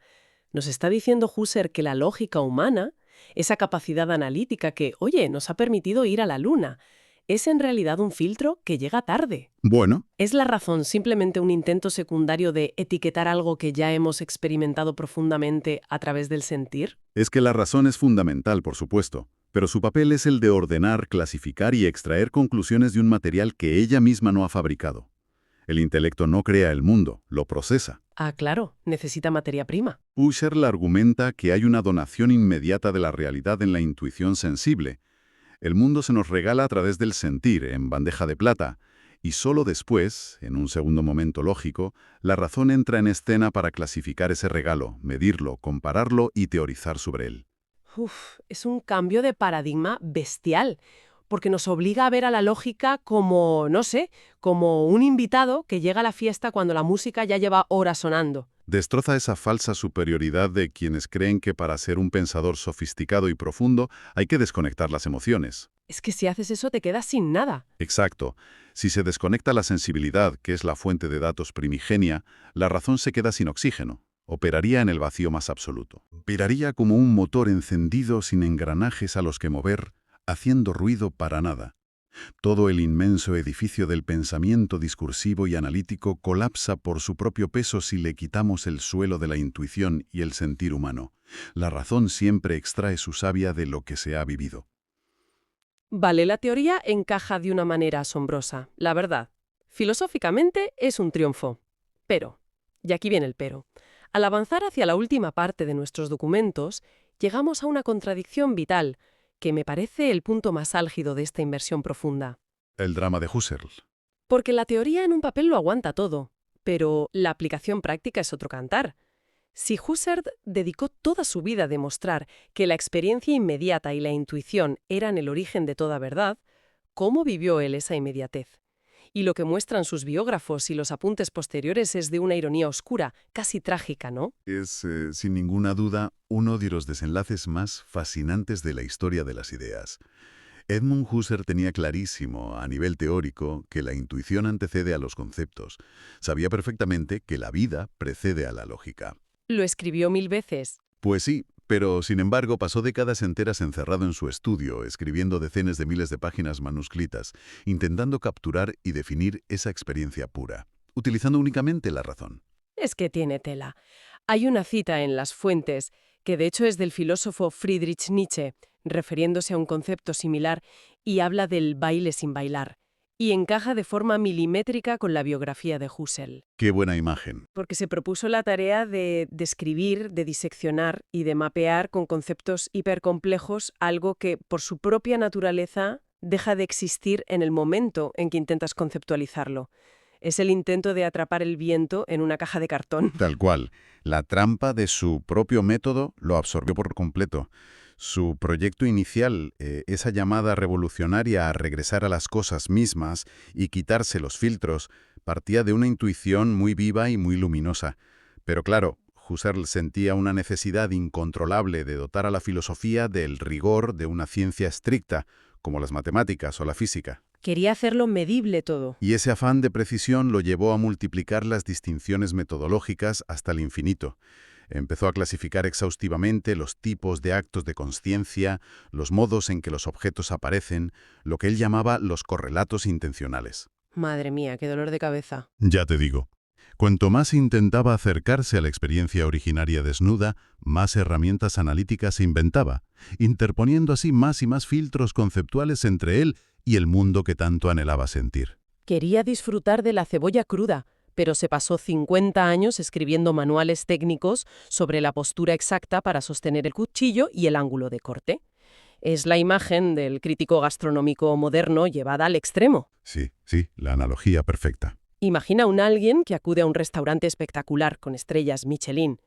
Nos está diciendo Husserl que la lógica humana, esa capacidad analítica que, oye, nos ha permitido ir a la luna, es en realidad un filtro que llega tarde.
Bueno,
¿Es la razón simplemente un intento secundario de etiquetar algo que ya hemos experimentado profundamente a través del sentir?
es que la razón es fundamental, por supuesto, pero su papel es el de ordenar, clasificar y extraer conclusiones de un material que ella misma no ha fabricado. El intelecto no crea el mundo, lo procesa.
Ah, claro, necesita materia prima.
Husserl argumenta que hay una donación inmediata de la realidad en la intuición sensible. El mundo se nos regala a través del sentir, en bandeja de plata, y solo después, en un segundo momento lógico, la razón entra en escena para clasificar ese regalo, medirlo, compararlo y teorizar sobre él.
Uf, es un cambio de paradigma bestial, porque nos obliga a ver a la lógica como, no sé, como un invitado que llega a la fiesta cuando la música ya lleva horas sonando.
Destroza esa falsa superioridad de quienes creen que para ser un pensador sofisticado y profundo hay que desconectar las emociones.
Es que si haces eso te quedas sin nada.
Exacto. Si se desconecta la sensibilidad, que es la fuente de datos primigenia, la razón se queda sin oxígeno. Operaría en el vacío más absoluto. Operaría como un motor encendido sin engranajes a los que mover, haciendo ruido para nada. Todo el inmenso edificio del pensamiento discursivo y analítico colapsa por su propio peso si le quitamos el suelo de la intuición y el sentir humano. La razón siempre extrae su savia de lo que se ha vivido.
Vale, la teoría encaja de una manera asombrosa, la verdad. Filosóficamente es un triunfo. Pero, y aquí viene el pero, al avanzar hacia la última parte de nuestros documentos, llegamos a una contradicción vital, que me parece el punto más álgido de esta inversión profunda.
El drama de Husserl.
Porque la teoría en un papel lo aguanta todo, pero la aplicación práctica es otro cantar. Si Husserl dedicó toda su vida a demostrar que la experiencia inmediata y la intuición eran el origen de toda verdad, ¿cómo vivió él esa inmediatez? Y lo que muestran sus biógrafos y los apuntes posteriores es de una ironía oscura, casi trágica, ¿no?
Es, sin ninguna duda, uno de los desenlaces más fascinantes de la historia de las ideas. Edmund Husserl tenía clarísimo, a nivel teórico, que la intuición antecede a los conceptos. Sabía perfectamente que la vida precede a la lógica.
Lo escribió 1000 veces.
Pues sí, pero sin embargo pasó décadas enteras encerrado en su estudio, escribiendo decenas de miles de páginas manuscritas, intentando capturar y definir esa experiencia pura, utilizando únicamente la razón.
Es que tiene tela. Hay una cita en las fuentes, que de hecho es del filósofo Friedrich Nietzsche, refiriéndose a un concepto similar, y habla del baile sin bailar, y encaja de forma milimétrica con la biografía de Husserl.
¡Qué buena imagen!
Porque se propuso la tarea de describir, de diseccionar y de mapear con conceptos hipercomplejos algo que, por su propia naturaleza, deja de existir en el momento en que intentas conceptualizarlo. Es el intento de atrapar el viento en una caja de cartón.
Tal cual. La trampa de su propio método lo absorbió por completo. Su proyecto inicial, esa llamada revolucionaria a regresar a las cosas mismas y quitarse los filtros, partía de una intuición muy viva y muy luminosa. Pero claro, Husserl sentía una necesidad incontrolable de dotar a la filosofía del rigor de una ciencia estricta, como las matemáticas o la física.
Quería hacerlo medible todo.
Y ese afán de precisión lo llevó a multiplicar las distinciones metodológicas hasta el infinito. Empezó a clasificar exhaustivamente los tipos de actos de consciencia, los modos en que los objetos aparecen, lo que él llamaba los correlatos intencionales.
Madre mía, qué dolor de cabeza.
Ya te digo. Cuanto más intentaba acercarse a la experiencia originaria desnuda, más herramientas analíticas inventaba, interponiendo así más y más filtros conceptuales entre él y el mundo que tanto anhelaba sentir.
Quería disfrutar de la cebolla cruda, pero se pasó 50 años escribiendo manuales técnicos sobre la postura exacta para sostener el cuchillo y el ángulo de corte. Es la imagen del crítico gastronómico moderno llevada al extremo.
Sí, la analogía perfecta.
Imagina a un alguien que acude a un restaurante espectacular con estrellas Michelin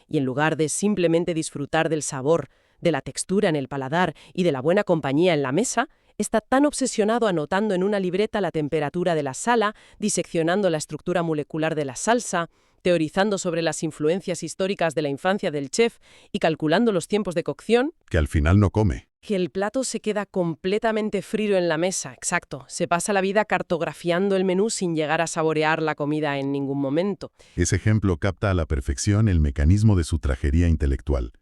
y en lugar de simplemente disfrutar del sabor, de la textura en el paladar y de la buena compañía en la mesa, está tan obsesionado anotando en una libreta la temperatura de la sala, diseccionando la estructura molecular de la salsa, teorizando sobre las influencias históricas de la infancia del chef y calculando los tiempos de cocción,
Que al final no come.
que el plato se queda completamente frío en la mesa, exacto. Se pasa la vida cartografiando el menú sin llegar a saborear la comida en ningún momento.
Ese ejemplo capta a la perfección el mecanismo de su trajería intelectual.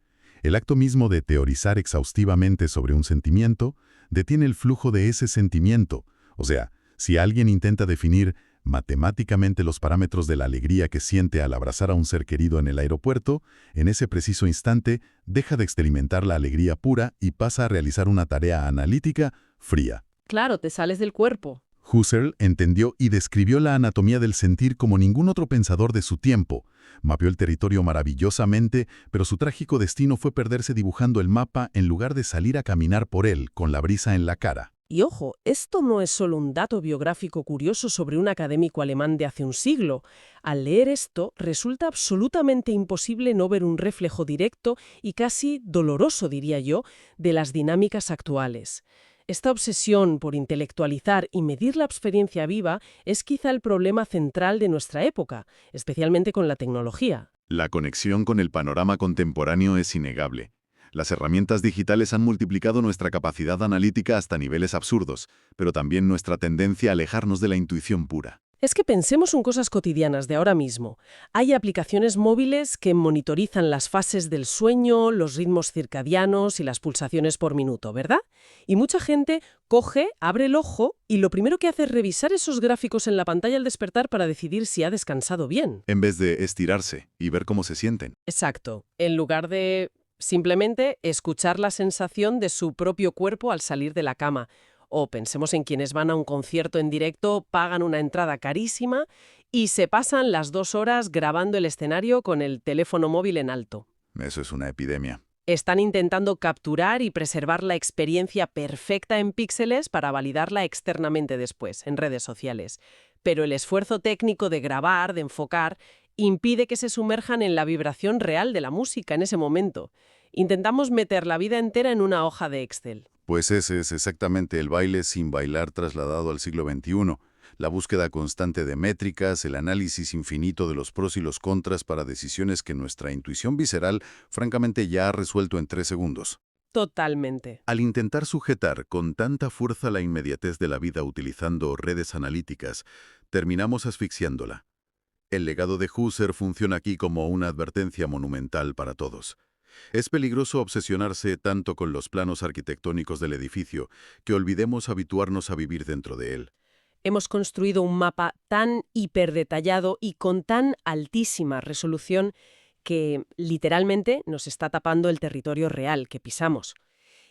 El acto mismo de teorizar exhaustivamente sobre un sentimiento detiene el flujo de ese sentimiento, O sea, si alguien intenta definir matemáticamente los parámetros de la alegría que siente al abrazar a un ser querido en el aeropuerto, en ese preciso instante deja de experimentar la alegría pura y pasa a realizar una tarea analítica fría.
Claro, te sales del cuerpo.
Husserl entendió y describió la anatomía del sentir como ningún otro pensador de su tiempo. Mapeó el territorio maravillosamente, pero su trágico destino fue perderse dibujando el mapa en lugar de salir a caminar por él, con la brisa en la cara.
Y ojo, esto no es solo un dato biográfico curioso sobre un académico alemán de hace un siglo. Al leer esto, resulta absolutamente imposible no ver un reflejo directo y casi doloroso, diría yo, de las dinámicas actuales. Esta obsesión por intelectualizar y medir la experiencia viva es quizá el problema central de nuestra época, especialmente con la tecnología.
La conexión con el panorama contemporáneo es innegable. Las herramientas digitales han multiplicado nuestra capacidad analítica hasta niveles absurdos, pero también nuestra tendencia a alejarnos de la intuición pura.
Es que pensemos en cosas cotidianas de ahora mismo. Hay aplicaciones móviles que monitorizan las fases del sueño, los ritmos circadianos y las pulsaciones por minuto, ¿verdad? Y mucha gente coge, abre el ojo y lo primero que hace es revisar esos gráficos en la pantalla al despertar para decidir si ha descansado bien.
En vez de estirarse y ver cómo se sienten.
Exacto. En lugar de simplemente escuchar la sensación de su propio cuerpo al salir de la cama. O pensemos en quienes van a un concierto en directo, pagan una entrada carísima y se pasan las 2 horas grabando el escenario con el teléfono móvil en alto.
Eso es una epidemia.
Están intentando capturar y preservar la experiencia perfecta en píxeles para validarla externamente después, en redes sociales. Pero el esfuerzo técnico de grabar, de enfocar, impide que se sumerjan en la vibración real de la música en ese momento. Intentamos meter la vida entera en una hoja de Excel.
Pues ese es exactamente el baile sin bailar trasladado al siglo XXI. La búsqueda constante de métricas, el análisis infinito de los pros y los contras para decisiones que nuestra intuición visceral francamente ya ha resuelto en 3 segundos.
Totalmente.
Al intentar sujetar con tanta fuerza la inmediatez de la vida utilizando redes analíticas, terminamos asfixiándola. El legado de Husserl funciona aquí como una advertencia monumental para todos. Es peligroso obsesionarse tanto con los planos arquitectónicos del edificio que olvidemos habituarnos a vivir dentro de él.
Hemos construido un mapa tan hiperdetallado y con tan altísima resolución que literalmente nos está tapando el territorio real que pisamos.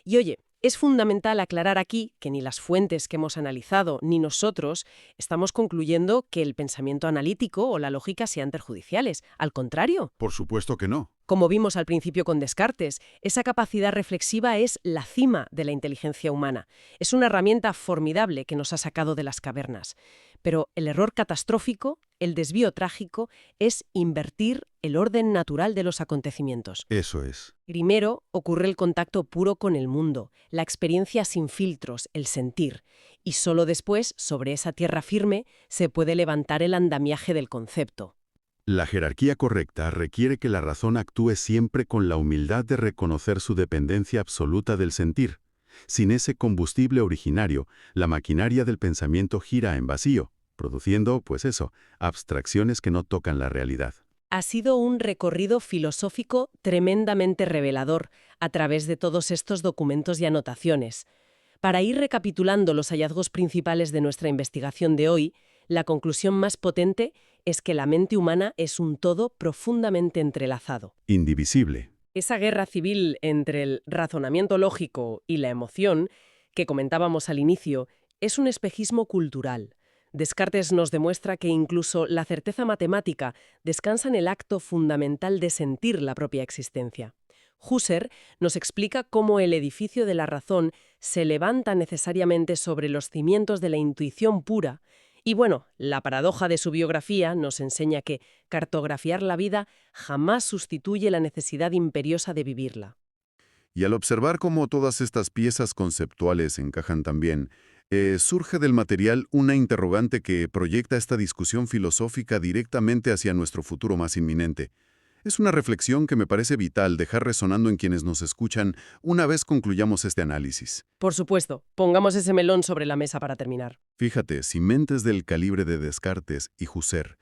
Y oye, es fundamental aclarar aquí que ni las fuentes que hemos analizado ni nosotros estamos concluyendo que el pensamiento analítico o la lógica sean perjudiciales. Al contrario.
Por supuesto que no.
Como vimos al principio con Descartes, esa capacidad reflexiva es la cima de la inteligencia humana. Es una herramienta formidable que nos ha sacado de las cavernas. Pero el error catastrófico, el desvío trágico, es invertir el orden natural de los acontecimientos.
Eso es.
Primero ocurre el contacto puro con el mundo, la experiencia sin filtros, el sentir. Y solo después, sobre esa tierra firme, se puede levantar el andamiaje del concepto.
La jerarquía correcta requiere que la razón actúe siempre con la humildad de reconocer su dependencia absoluta del sentir. Sin ese combustible originario, la maquinaria del pensamiento gira en vacío, produciendo, pues eso, abstracciones que no tocan la realidad.
Ha sido un recorrido filosófico tremendamente revelador a través de todos estos documentos y anotaciones. Para ir recapitulando los hallazgos principales de nuestra investigación de hoy, la conclusión más potente es que la mente humana es un todo profundamente entrelazado.
Indivisible.
Esa guerra civil entre el razonamiento lógico y la emoción, que comentábamos al inicio, es un espejismo cultural. Descartes nos demuestra que incluso la certeza matemática descansa en el acto fundamental de sentir la propia existencia. Husserl nos explica cómo el edificio de la razón se levanta necesariamente sobre los cimientos de la intuición pura. Y bueno, la paradoja de su biografía nos enseña que cartografiar la vida jamás sustituye la necesidad imperiosa de vivirla.
Y al observar cómo todas estas piezas conceptuales encajan también, surge del material una interrogante que proyecta esta discusión filosófica directamente hacia nuestro futuro más inminente. Es una reflexión que me parece vital dejar resonando en quienes nos escuchan una vez concluyamos este análisis.
Por supuesto, pongamos ese melón sobre la mesa para terminar.
Fíjate, si mentes del calibre de Descartes y Husserl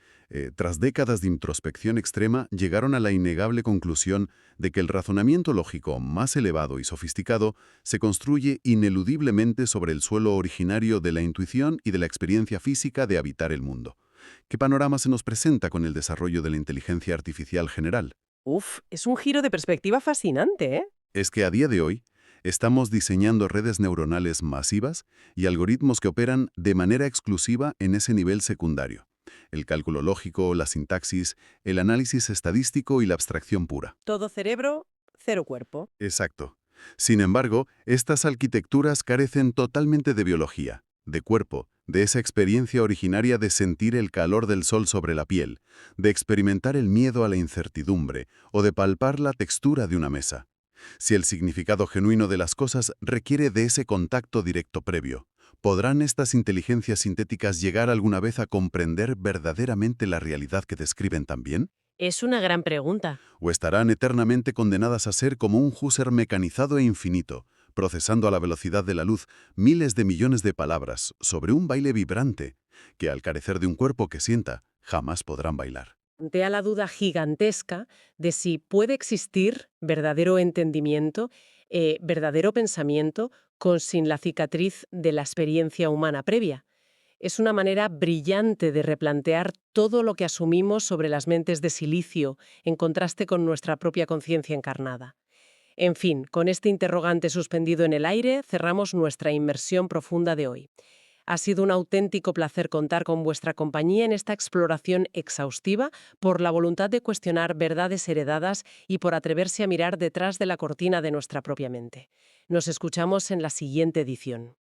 Tras décadas de introspección extrema, llegaron a la innegable conclusión de que el razonamiento lógico más elevado y sofisticado se construye ineludiblemente sobre el suelo originario de la intuición y de la experiencia física de habitar el mundo. ¿Qué panorama se nos presenta con el desarrollo de la inteligencia artificial general?
Uf, es un giro de perspectiva fascinante, ¿eh?
Es que a día de hoy estamos diseñando redes neuronales masivas y algoritmos que operan de manera exclusiva en ese nivel secundario. El cálculo lógico, la sintaxis, el análisis estadístico y la abstracción pura.
Todo cerebro, cero cuerpo.
Exacto. Sin embargo, estas arquitecturas carecen totalmente de biología, de cuerpo, de esa experiencia originaria de sentir el calor del sol sobre la piel, de experimentar el miedo a la incertidumbre o de palpar la textura de una mesa. Si el significado genuino de las cosas requiere de ese contacto directo previo, ¿podrán estas inteligencias sintéticas llegar alguna vez a comprender verdaderamente la realidad que describen también?
Es una gran pregunta.
¿O estarán eternamente condenadas a ser como un user mecanizado e infinito, procesando a la velocidad de la luz miles de millones de palabras sobre un baile vibrante, que al carecer de un cuerpo que sienta, jamás podrán bailar?
Plantea la duda gigantesca de si puede existir verdadero entendimiento, verdadero pensamiento, sin la cicatriz de la experiencia humana previa. Es una manera brillante de replantear todo lo que asumimos sobre las mentes de silicio, en contraste con nuestra propia conciencia encarnada. En fin, con este interrogante suspendido en el aire, cerramos nuestra inmersión profunda de hoy. Ha sido un auténtico placer contar con vuestra compañía en esta exploración exhaustiva por la voluntad de cuestionar verdades heredadas y por atreverse a mirar detrás de la cortina de nuestra propia mente. Nos escuchamos en la siguiente edición.